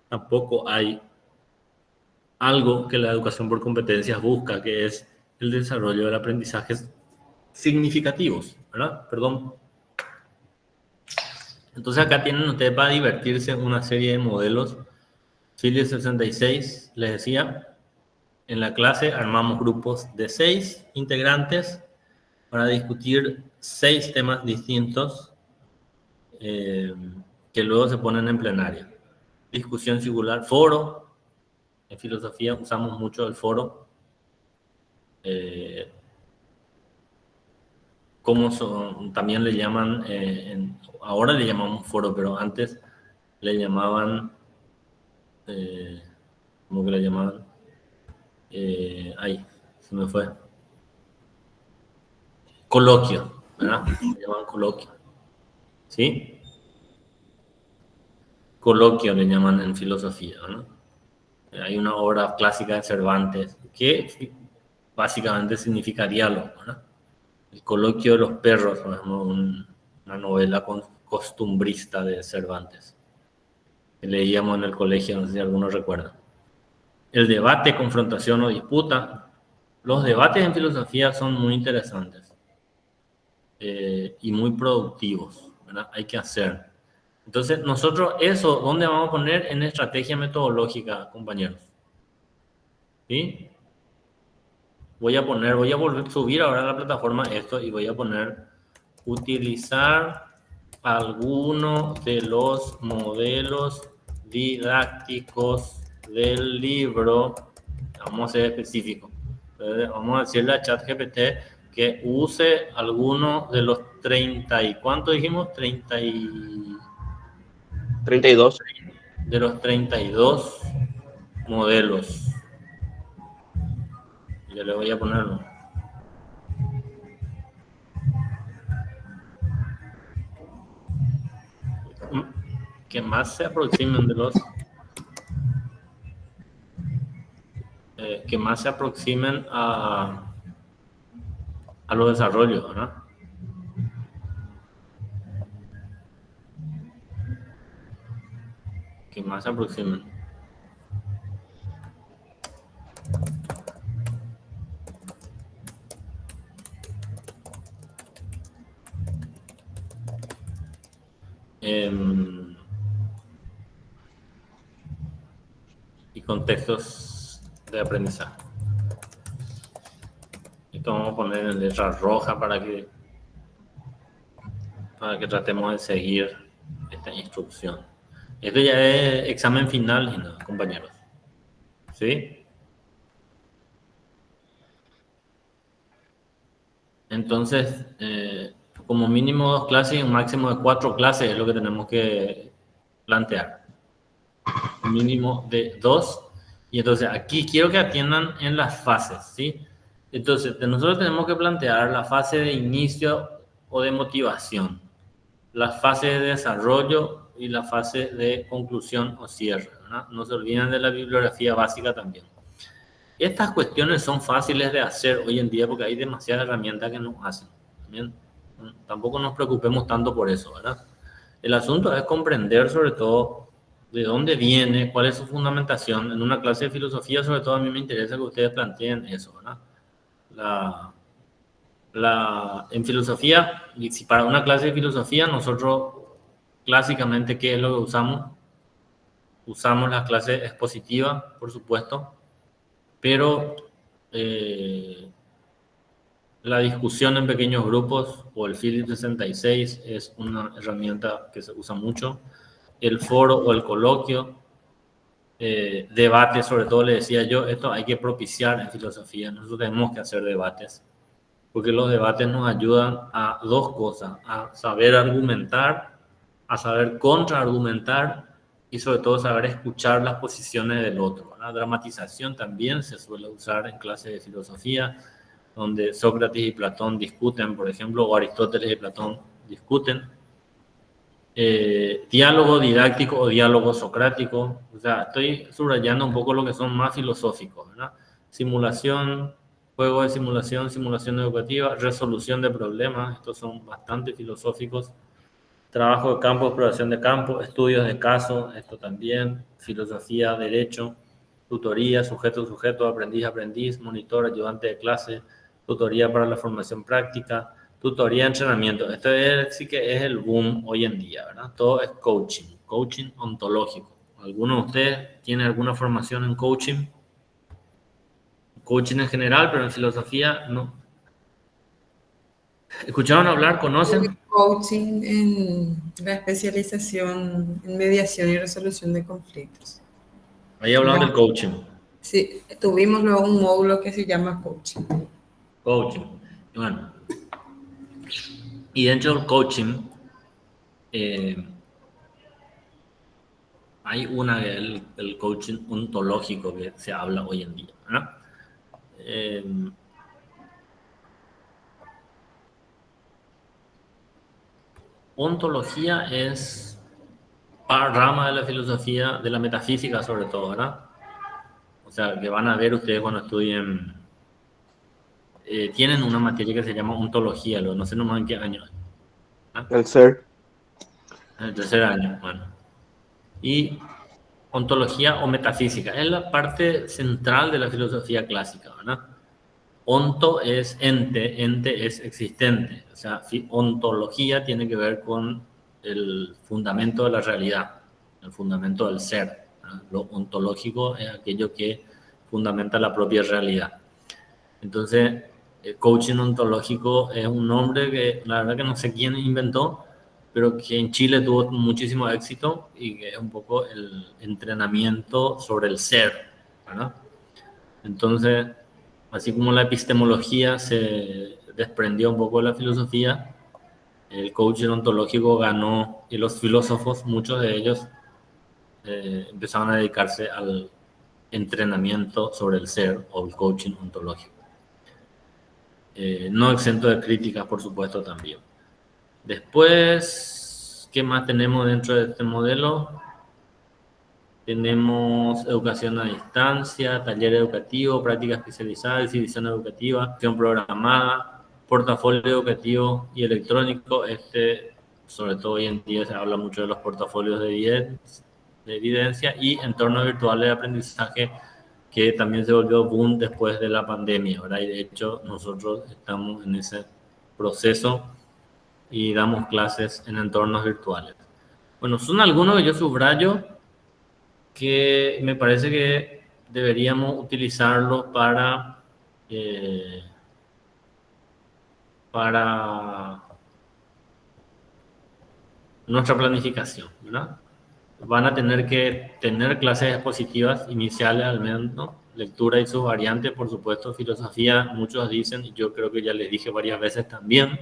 tampoco hay algo que la educación por competencias busca, que es el desarrollo de aprendizajes significativos, ¿verdad? Perdón. Entonces acá tienen ustedes para divertirse una serie de modelos. Philips 66, les decía, en la clase armamos grupos de 6 integrantes para discutir 6 temas distintos que luego se ponen en plenaria. Discusión singular, foro. En filosofía usamos mucho el foro. Como también le llaman, ahora le llamamos foro, pero antes le llamaban, ¿cómo que le llamaban? Ahí, se me fue. Coloquio, ¿verdad? Le llaman coloquio. ¿Sí? Coloquio le llaman en filosofía, ¿no? Hay una obra clásica de Cervantes que básicamente significa diálogo, ¿no? El coloquio de los perros, por ejemplo, una novela costumbrista de Cervantes que leíamos en el colegio, no sé si algunos recuerdan. El debate, confrontación o disputa. Los debates en filosofía son muy interesantes y muy productivos, ¿verdad? Hay que hacer. Entonces, nosotros eso, ¿dónde vamos a poner? En estrategia metodológica, compañeros. ¿Sí? Voy a volver a subir ahora a la plataforma esto y voy a poner utilizar alguno de los modelos didácticos del libro. Vamos a ser específicos. Vamos a decirle a ChatGPT que use alguno de los 30 y ¿cuánto dijimos? 32. De los 32 modelos. Yo le voy a ponerlo. Que más se aproximen de los que más se aproximen a los desarrollos, ¿verdad? Que más se aproximen. Y contextos de aprendizaje. Esto vamos a poner en letra roja para que tratemos de seguir esta instrucción. Esto ya es examen final, ¿no, compañeros? ¿Sí? Entonces, como mínimo 2 clases y un máximo de 4 clases es lo que tenemos que plantear. Un mínimo de 2 Y entonces aquí quiero que atiendan en las fases, ¿sí? Entonces nosotros tenemos que plantear la fase de inicio o de motivación, la fase de desarrollo y la fase de conclusión o cierre, ¿verdad? No se olviden de la bibliografía básica también. Estas cuestiones son fáciles de hacer hoy en día porque hay demasiadas herramientas que nos hacen. ¿Bien? Tampoco nos preocupemos tanto por eso, ¿verdad? El asunto es comprender sobre todo de dónde viene, cuál es su fundamentación. En una clase de filosofía, sobre todo, a mí me interesa que ustedes planteen eso, ¿verdad? En filosofía, y si para una clase de filosofía, nosotros clásicamente, ¿qué es lo que usamos? Usamos la clase expositiva, por supuesto, pero la discusión en pequeños grupos o el Philip 66 es una herramienta que se usa mucho. El foro o el coloquio, debate, sobre todo le decía yo, esto hay que propiciar en filosofía. Nosotros tenemos que hacer debates, porque los debates nos ayudan a dos cosas: a saber argumentar, a saber contraargumentar y sobre todo saber escuchar las posiciones del otro. La dramatización también se suele usar en clases de filosofía, donde Sócrates y Platón discuten, por ejemplo, o Aristóteles y Platón discuten. Diálogo didáctico o diálogo socrático. O sea, estoy subrayando un poco lo que son más filosóficos, ¿verdad? Simulación, juego de simulación, simulación educativa, resolución de problemas, estos son bastante filosóficos. Trabajo de campo, exploración de campo, estudios de caso, esto también, filosofía, derecho, tutoría, sujeto, aprendiz, monitor, ayudante de clase, tutoría para la formación práctica, tutoría de entrenamiento. Esto sí que es el boom hoy en día, ¿verdad? Todo es coaching ontológico. ¿Alguno de ustedes tiene alguna formación en coaching? Coaching en general, pero en filosofía no. ¿Escucharon hablar? ¿Conocen? Coaching en la especialización en mediación y resolución de conflictos. Ahí hablaban del coaching. Sí, tuvimos luego un módulo que se llama coaching. Coaching. Bueno. Y dentro del coaching hay el coaching ontológico que se habla hoy en día, ¿verdad? Ontología es rama de la filosofía, de la metafísica sobre todo, ¿verdad? O sea, que van a ver ustedes cuando estudien, tienen una materia que se llama ontología, no sé nomás en qué año. ¿Ah? El ser. En el tercer año, bueno. Y ontología o metafísica es la parte central de la filosofía clásica, ¿verdad? Onto es ente es existente. O sea, ontología tiene que ver con el fundamento de la realidad, el fundamento del ser, ¿verdad? Lo ontológico es aquello que fundamenta la propia realidad. Entonces, el coaching ontológico es un nombre que la verdad que no sé quién inventó, pero que en Chile tuvo muchísimo éxito y que es un poco el entrenamiento sobre el ser, ¿verdad? Entonces, así como la epistemología se desprendió un poco de la filosofía, el coaching ontológico ganó, y los filósofos, muchos de ellos, empezaron a dedicarse al entrenamiento sobre el ser o el coaching ontológico. No exento de críticas, por supuesto, también. Después, ¿qué más tenemos dentro de este modelo? Tenemos educación a distancia, taller educativo, práctica especializada, exhibición educativa, acción programada, portafolio educativo y electrónico. Sobre todo hoy en día se habla mucho de los portafolios de evidencia y entornos virtuales de aprendizaje, que también se volvió boom después de la pandemia, ¿verdad? Y de hecho nosotros estamos en ese proceso y damos clases en entornos virtuales. Bueno, son algunos que yo subrayo que me parece que deberíamos utilizarlo para nuestra planificación, ¿verdad? Van a tener que tener clases expositivas iniciales al menos, ¿no? Lectura y sus variantes, por supuesto, filosofía, muchos dicen, y yo creo que ya les dije varias veces también,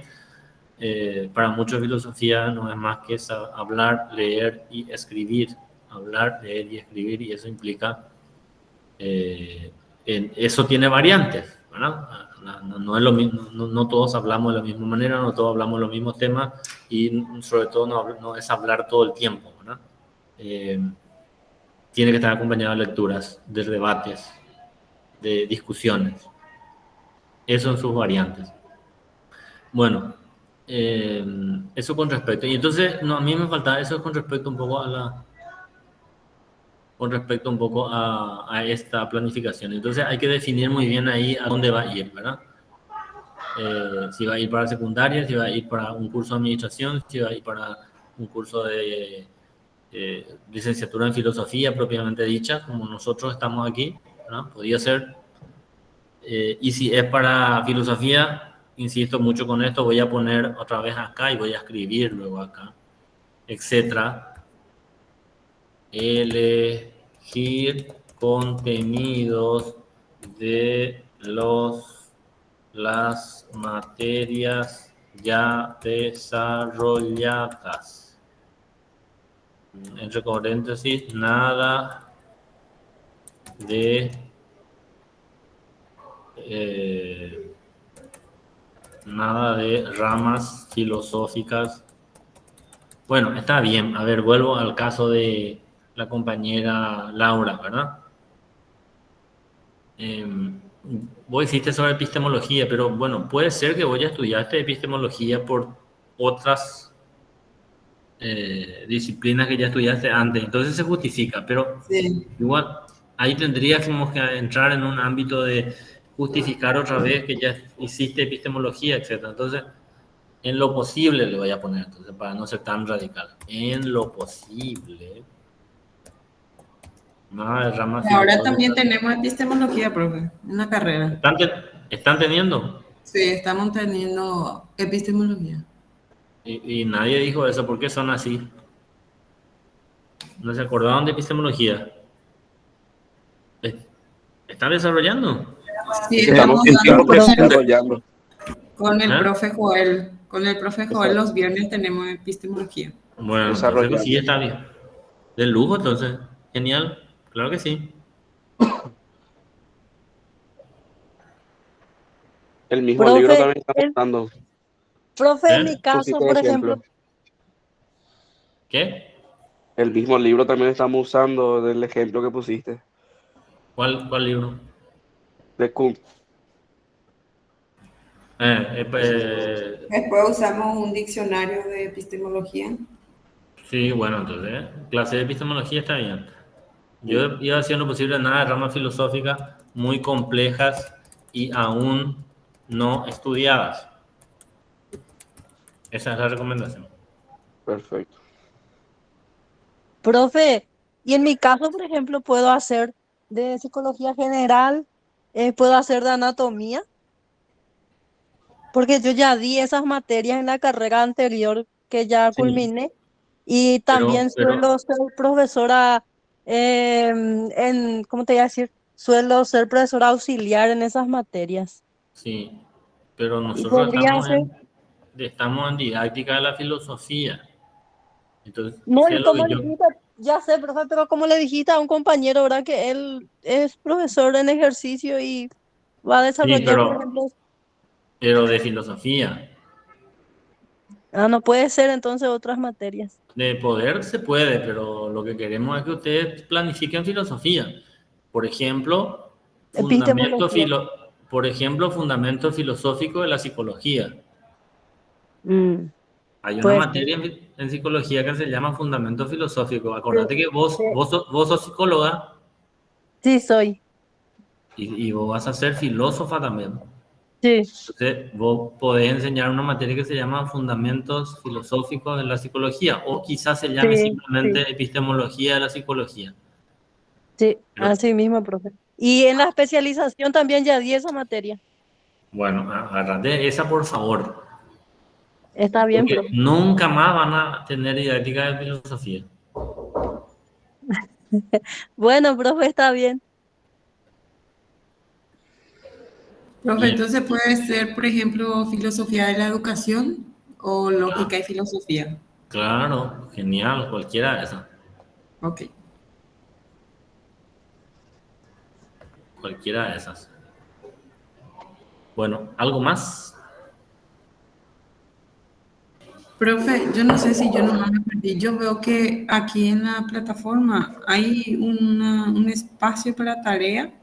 para muchos filosofía no es más que hablar, leer y escribir. Hablar, leer y escribir, y eso implica Eso tiene variantes, ¿verdad? No es lo mismo, no todos hablamos de la misma manera, no todos hablamos de los mismos temas y sobre todo no es hablar todo el tiempo, ¿verdad? Tiene que estar acompañado de lecturas, de debates, de discusiones. Eso en sus variantes. Bueno, eso con respecto. Y entonces, no, a mí me faltaba eso con respecto un poco a esta planificación. Entonces hay que definir muy bien ahí a dónde va a ir, ¿verdad? Si va a ir para secundaria, si va a ir para un curso de administración, si va a ir para un curso de licenciatura en filosofía propiamente dicha, como nosotros estamos aquí, ¿verdad? Podría ser. Y si es para filosofía, insisto mucho con esto, voy a poner otra vez acá y voy a escribir luego acá, etcétera. Elegir contenidos de las materias ya desarrolladas. Entre paréntesis, nada de ramas filosóficas. Bueno, está bien. A ver, vuelvo al caso de la compañera Laura, ¿verdad? Vos hiciste sobre epistemología, pero bueno, puede ser que vos ya estudiaste epistemología por otras disciplinas que ya estudiaste antes, entonces se justifica, pero Sí. igual ahí tendríamos que entrar en un ámbito de justificar otra vez que ya hiciste epistemología, etc. Entonces, en lo posible le voy a poner, entonces, para no ser tan radical, en lo posible. Nada de ramas Ahora también filosóficas. tenemos epistemología, profe, en la carrera. ¿Están teniendo? Sí, estamos teniendo epistemología. Y nadie dijo eso, ¿por qué son así? ¿No se acordaron de epistemología? ¿Están desarrollando? Sí, Estamos estamos en dando tiempo desarrollando. con el ¿Eh? profe Joel. Con el profe Joel los viernes tenemos epistemología. Bueno, entonces Desarrollando. sí está bien. De lujo, entonces. Genial. Claro que sí. El mismo Profe, libro también estamos dando. Profe, en mi caso, Pusiste por ejemplo. ejemplo, ¿Qué? El mismo libro también estamos usando del ejemplo que pusiste. ¿Cuál libro? De Kuhn. Después usamos un diccionario de epistemología. Sí, bueno, entonces, clase de epistemología está bien. Yo iba haciendo lo posible nada de ramas filosóficas muy complejas y aún no estudiadas. Esa es la recomendación. Perfecto. profe, y en mi caso, por ejemplo, puedo hacer de psicología general, puedo hacer de anatomía, porque yo ya di esas materias en la carrera anterior que ya Sí, culminé y también pero suelo ser profesora ¿cómo te voy a decir? Suelo ser profesora auxiliar en esas materias. sí, pero Y nosotros podría ser, estamos en didáctica de la filosofía. Entonces, no, ¿qué y es lo como que yo? dijiste, ya sé, profe, pero como le dijiste a un compañero, ¿verdad? Que él es profesor en ejercicio y va a Sí, desarrollar, por ejemplo, pero de filosofía. no puede ser entonces otras materias. De poder se puede, pero lo que queremos es que ustedes planifiquen filosofía. Por ejemplo, Epistemología. fundamento filosófico de la psicología. Mm, Hay una puede ser. materia en psicología que se llama fundamento filosófico. Sí, Acordate que sí, vos sos psicóloga sí soy. y vos vas a ser filósofa también. Sí, Entonces, vos podés enseñar una materia que se llama Fundamentos Filosóficos de la Psicología, o quizás se llame sí, sí, simplemente Epistemología de la Psicología. sí, Pero, así mismo, profe. Y en la especialización también ya di esa materia. bueno, agárrate esa por favor, Está bien, porque profe. nunca más van a tener didáctica de filosofía. Bueno, profe, está bien. Profe, Bien, entonces puede ser, por ejemplo, filosofía de la educación o lógica y filosofía. claro, genial, cualquiera de esas. Ok. Cualquiera de esas. Bueno, ¿algo más? Profe, yo no sé si yo nomás me perdí. Yo veo que aquí en la plataforma hay un espacio para tarea.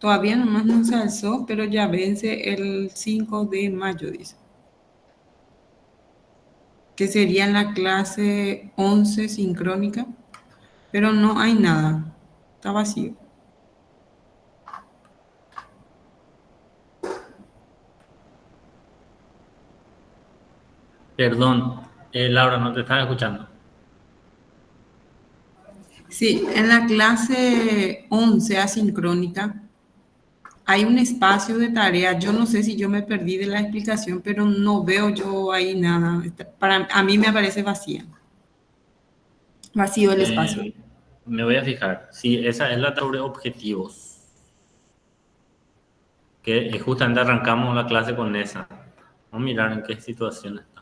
Todavía nomás no se alzó, pero ya vence el 5 de mayo, dice. Que sería en la clase 11 sincrónica, pero no hay nada. Está vacío. Perdón, Laura, no te estaba escuchando. Sí, en la clase 11 asincrónica hay un espacio de tarea. Yo no sé si yo me perdí de la explicación, pero no veo yo ahí nada. A mí me parece vacía. Vacío el espacio. Me voy a fijar. Sí, esa es la sobre objetivos. Que justamente arrancamos la clase con esa. Vamos a mirar en qué situación está.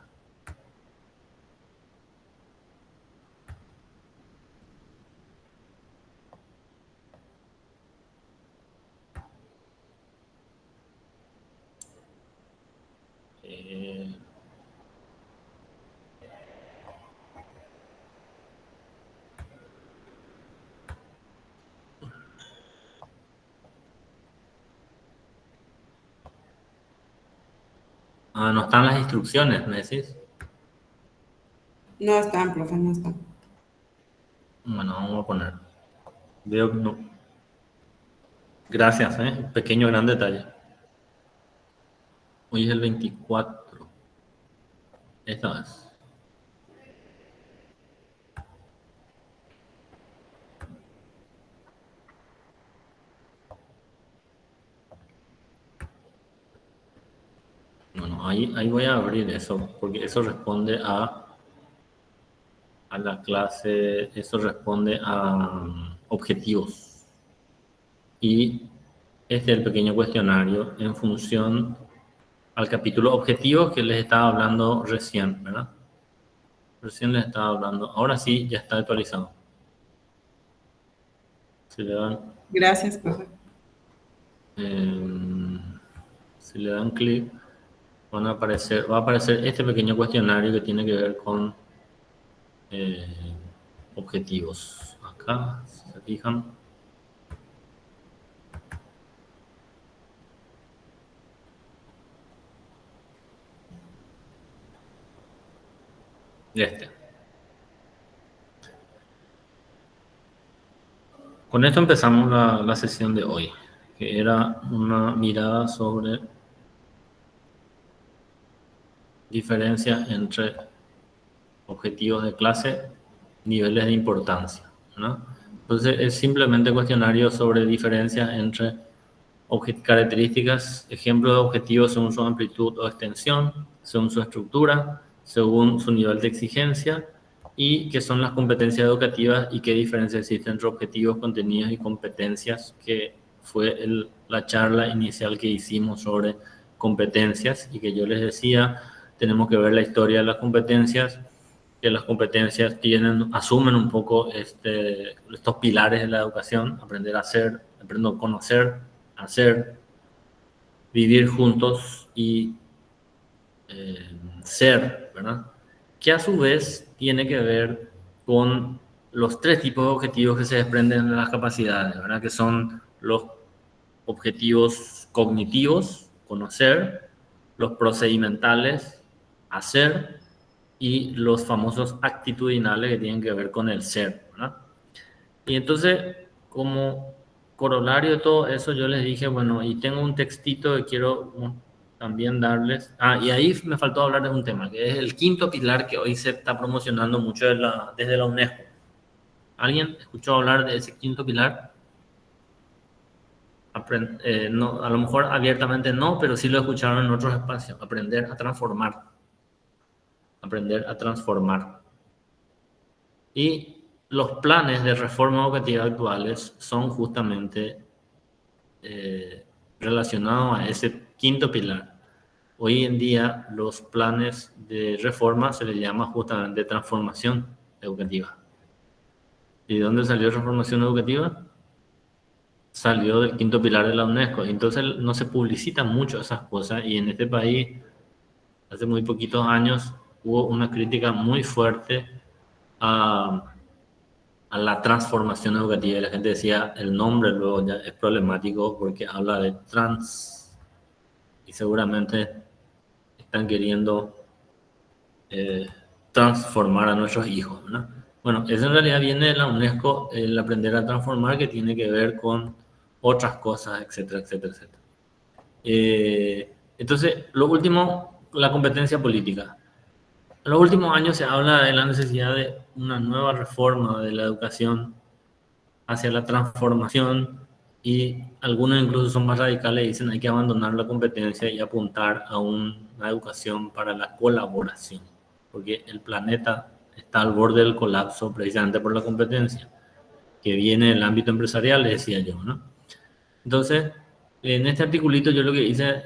No están las instrucciones, ¿me decís? No están, profe, no están. Bueno, vamos a poner. Veo que no. Gracias, pequeño gran detalle. Hoy es el 24. Esta vez. Bueno, ahí voy a abrir eso, porque eso responde a la clase, eso responde a objetivos. Y este es el pequeño cuestionario en función al capítulo objetivos que les estaba hablando recién, ¿verdad? Recién les estaba hablando. Ahora sí, ya está actualizado. Si le dan, Gracias, profe. si le dan clic, va a aparecer este pequeño cuestionario que tiene que ver con objetivos. Acá, si se fijan. Con esto empezamos la sesión de hoy, que era una mirada sobre diferencia entre objetivos de clase, niveles de importancia, ¿no? Entonces es simplemente cuestionario sobre diferencias entre características, ejemplos de objetivos según su amplitud o extensión, según su estructura, según su nivel de exigencia, y qué son las competencias educativas y qué diferencia existe entre objetivos, contenidos y competencias, que fue la charla inicial que hicimos sobre competencias, y que yo les decía, tenemos que ver la historia de las competencias, que las competencias asumen un poco estos pilares de la educación: aprender a hacer, aprender a conocer, hacer, vivir juntos y ser, ¿verdad? Que a su vez tiene que ver con los tres tipos de objetivos que se desprenden de las capacidades, ¿verdad? Que son los objetivos cognitivos, conocer, los procedimentales, hacer, y los famosos actitudinales, que tienen que ver con el ser, ¿verdad? Y entonces, como corolario de todo eso, yo les dije, bueno, y tengo un textito que quiero también darles. Y ahí me faltó hablar de un tema, que es el quinto pilar, que hoy se está promocionando mucho desde la UNESCO. ¿Alguien escuchó hablar de ese quinto pilar? No, a lo mejor abiertamente no, pero sí lo escucharon en otros espacios. Aprender a transformar. Aprender a transformar. Y los planes de reforma educativa actuales son justamente relacionados a ese quinto pilar. Hoy en día los planes de reforma se les llama justamente transformación educativa. ¿Y de dónde salió transformación educativa? salió del quinto pilar de la UNESCO. Entonces no se publicitan mucho esas cosas y en este país, hace muy poquitos años, hubo una crítica muy fuerte a la transformación educativa. Y la gente decía, el nombre luego ya es problemático porque habla de trans y seguramente están queriendo transformar a nuestros hijos, ¿no? Bueno, eso en realidad viene de la UNESCO, el aprender a transformar, que tiene que ver con otras cosas, etcétera, etcétera, etcétera. Entonces, lo último, la competencia política. En los últimos años se habla de la necesidad de una nueva reforma de la educación hacia la transformación y algunos incluso son más radicales y dicen hay que abandonar la competencia y apuntar a una educación para la colaboración, porque el planeta está al borde del colapso precisamente por la competencia que viene del ámbito empresarial, les decía yo, ¿no? Entonces, en este articulito yo lo que hice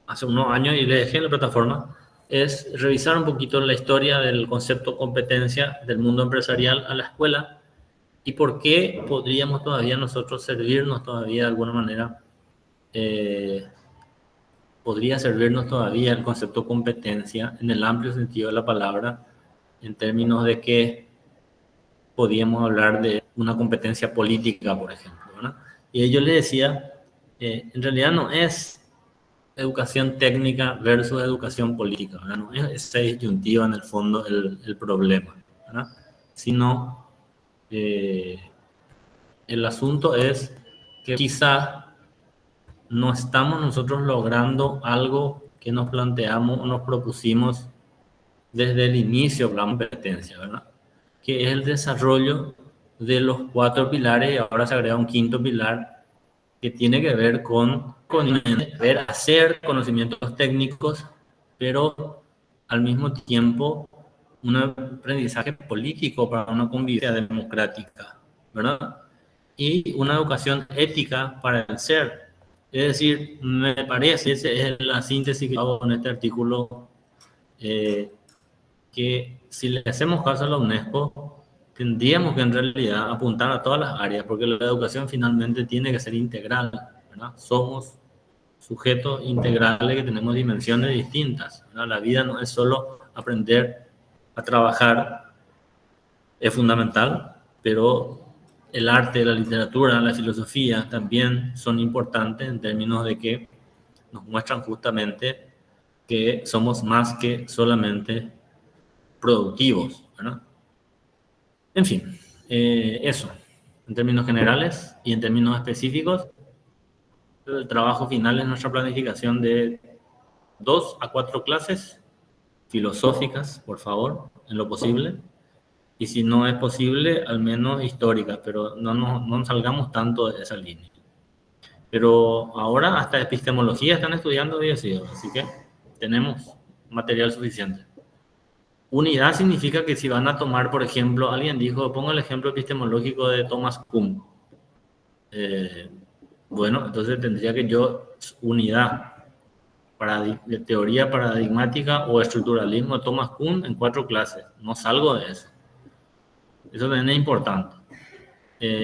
hace unos años y le dejé en la plataforma es revisar un poquito la historia del concepto competencia del mundo empresarial a la escuela y por qué podríamos todavía nosotros servirnos todavía de alguna manera, podría servirnos todavía el concepto competencia en el amplio sentido de la palabra, en términos de que podíamos hablar de una competencia política, por ejemplo, ¿no? Y yo le decía, en realidad no es educación técnica versus educación política, ¿verdad? No es esa disyuntiva en el fondo el problema, ¿verdad? Sino el asunto es que quizás no estamos nosotros logrando algo que nos planteamos o nos propusimos desde el inicio de la competencia, ¿verdad? Que es el desarrollo de los 4 pilares y ahora se agrega un 5º pilar que tiene que ver con ver, hacer conocimientos técnicos, pero al mismo tiempo un aprendizaje político para una convivencia democrática, ¿verdad? Y una educación ética para el ser. Es decir, me parece, esa es la síntesis que hago en este artículo, que si le hacemos caso a la UNESCO, tendríamos que en realidad apuntar a todas las áreas, porque la educación finalmente tiene que ser integral, ¿verdad? Somos sujetos integrales que tenemos dimensiones distintas, ¿verdad? La vida no es solo aprender a trabajar, es fundamental, pero el arte, la literatura, la filosofía también son importantes en términos de que nos muestran justamente que somos más que solamente productivos, ¿verdad? En fin, eso, en términos generales y en términos específicos, el trabajo final es nuestra planificación de 2 a 4 clases filosóficas, por favor, en lo posible, y si no es posible, al menos históricas, pero no salgamos tanto de esa línea. Pero ahora hasta epistemología están estudiando hoy, así que tenemos material suficiente. Unidad significa que si van a tomar, por ejemplo, alguien dijo, pongo el ejemplo epistemológico de Thomas Kuhn. Bueno, entonces tendría que yo, unidad, de teoría paradigmática o estructuralismo de Thomas Kuhn en 4 clases. No salgo de eso. Eso también es importante.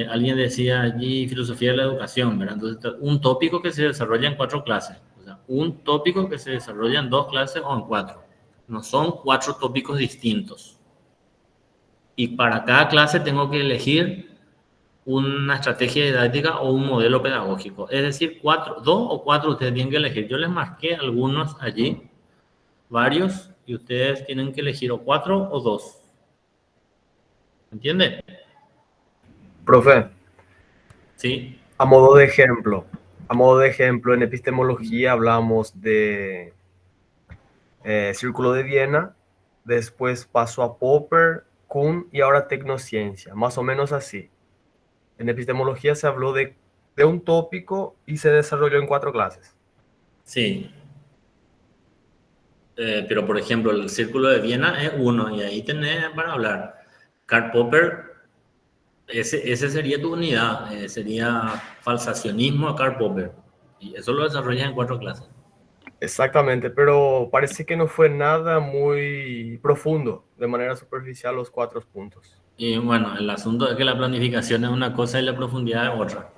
Alguien decía allí filosofía de la educación, ¿verdad? Entonces, un tópico que se desarrolla en 4 clases. O sea, un tópico que se desarrolla en 2 clases o en 4. No son 4 tópicos distintos. Y para cada clase tengo que elegir una estrategia didáctica o un modelo pedagógico. Es decir, 2 o 4 ustedes tienen que elegir. Yo les marqué algunos allí, varios, y ustedes tienen que elegir o 4 o 2. ¿Entiende? Profe, Sí. a modo de ejemplo, en epistemología hablamos de Círculo de Viena, después pasó a Popper, Kuhn y ahora tecnociencia, más o menos así. En epistemología se habló de un tópico y se desarrolló en 4 clases. Sí. Pero, por ejemplo, el Círculo de Viena es uno y ahí tenés para hablar. Karl Popper, ese sería tu unidad, sería falsacionismo a Karl Popper. Y eso lo desarrollas en 4 clases. Exactamente, pero parece que no fue nada muy profundo, de manera superficial, los 4 puntos. Y bueno, el asunto es que la planificación es una cosa y la profundidad es otra.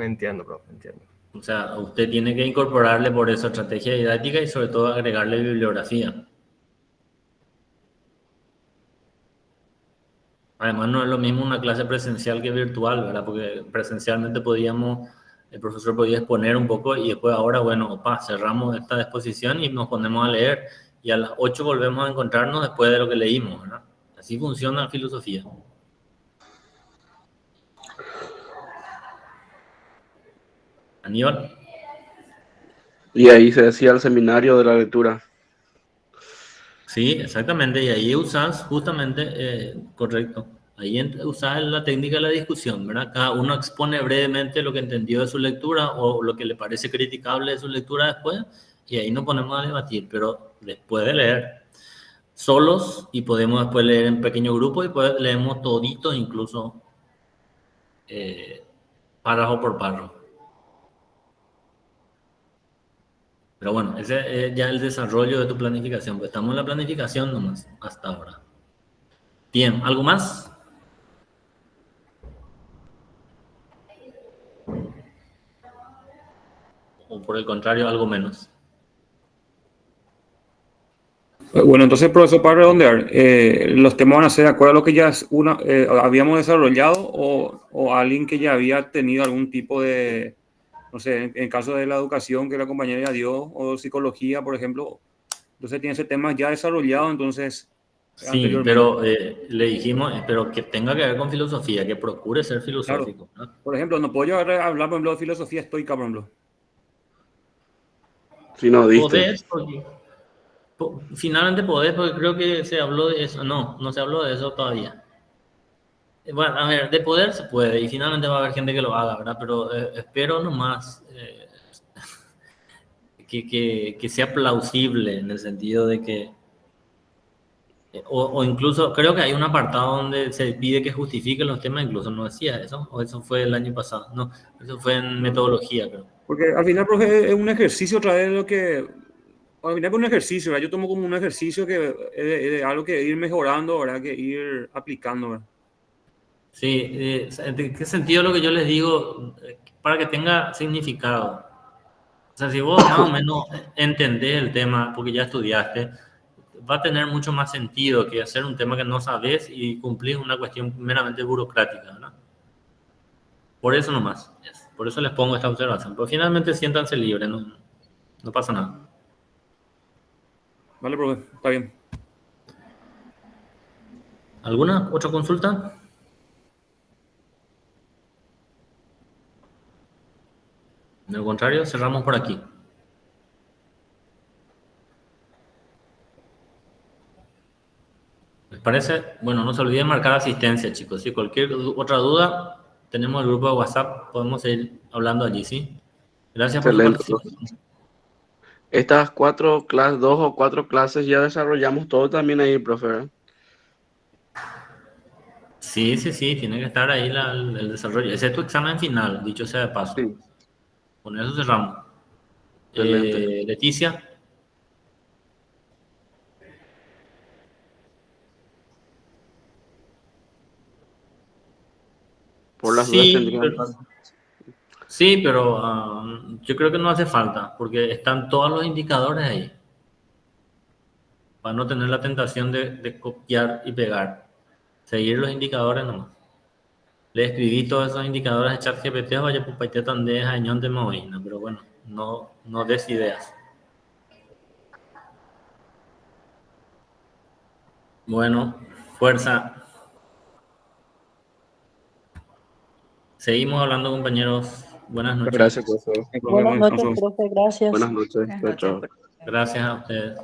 Entiendo, profe, entiendo. O sea, usted tiene que incorporarle por eso estrategia didáctica y sobre todo agregarle bibliografía. Además, no es lo mismo una clase presencial que virtual, ¿verdad? Porque presencialmente el profesor podía exponer un poco y después ahora, bueno, cerramos esta exposición y nos ponemos a leer y a las 8 volvemos a encontrarnos después de lo que leímos, ¿verdad? Así funciona la filosofía. Aníbal. Y ahí se decía el seminario de la lectura. Sí, exactamente, y ahí usas justamente, correcto, ahí usas la técnica de la discusión, ¿verdad? Cada uno expone brevemente lo que entendió de su lectura o lo que le parece criticable de su lectura después, y ahí nos ponemos a debatir, pero después de leer solos y podemos después leer en pequeño grupo y después leemos todito, incluso párrafo por párrafo. Pero bueno, ese es ya el desarrollo de tu planificación, pues estamos en la planificación nomás hasta ahora. Bien, ¿algo más? O por el contrario, algo menos. Bueno, entonces, profesor, para redondear, los temas van a ser de acuerdo a lo que ya habíamos desarrollado o alguien que ya había tenido algún tipo de, no sé, en caso de la educación que la compañera ya dio, o psicología, por ejemplo. Entonces tiene ese tema ya desarrollado, entonces, Sí, pero le dijimos, pero que tenga que ver con filosofía, que procure ser filosófico, claro. ¿no? Por ejemplo, no puedo llegar a hablar, por ejemplo, de filosofía estoica, por ejemplo. Si no diste. Podés, finalmente podés, porque creo que se habló de eso. No se habló de eso todavía. Bueno, a ver, de poder se puede, y finalmente va a haber gente que lo haga, ¿verdad? Pero espero nomás que sea plausible en el sentido de que, o incluso, creo que hay un apartado donde se pide que justifique los temas, incluso no decía eso, o eso fue el año pasado, no, eso fue en metodología, creo. Porque al final, profe, es un ejercicio otra vez lo que... Al final es un ejercicio, ¿verdad? Yo tomo como un ejercicio que es algo que ir mejorando, ¿verdad? Que ir aplicando, ¿verdad? Sí, ¿en qué sentido lo que yo les digo? Para que tenga significado. O sea, si vos más o menos entendés el tema, porque ya estudiaste, va a tener mucho más sentido que hacer un tema que no sabes y cumplir una cuestión meramente burocrática, ¿verdad? Por eso nomás. Por eso les pongo esta observación. Pero finalmente siéntanse libres, no pasa nada. Vale, profe, está bien. ¿Alguna otra consulta? De lo contrario, cerramos por aquí. ¿Les parece? Bueno, no se olviden marcar asistencia, chicos. Si cualquier otra duda, tenemos el grupo de WhatsApp. Podemos seguir hablando allí, ¿sí? Gracias por su Excelente. participación. Estas 2 o 4 clases ya desarrollamos todo también ahí, profe. Sí, tiene que estar ahí el desarrollo. Ese es tu examen final, dicho sea de paso. Sí. Con eso cerramos. Excelente. Leticia. Por las dudas tendrían. Sí, pero yo creo que no hace falta, porque están todos los indicadores ahí. Para no tener la tentación de copiar y pegar. Seguir los indicadores nomás. Le escribí todos esos indicadores a ChatGPT, vaya, pues para tan de añón de movina, pero bueno, no des ideas. Bueno, fuerza. Seguimos hablando, compañeros. Buenas noches. Gracias, profesor. Buenas noches, profe, gracias. Buenas noches. Buenas Chao, noches, chao. profe. Gracias a ustedes.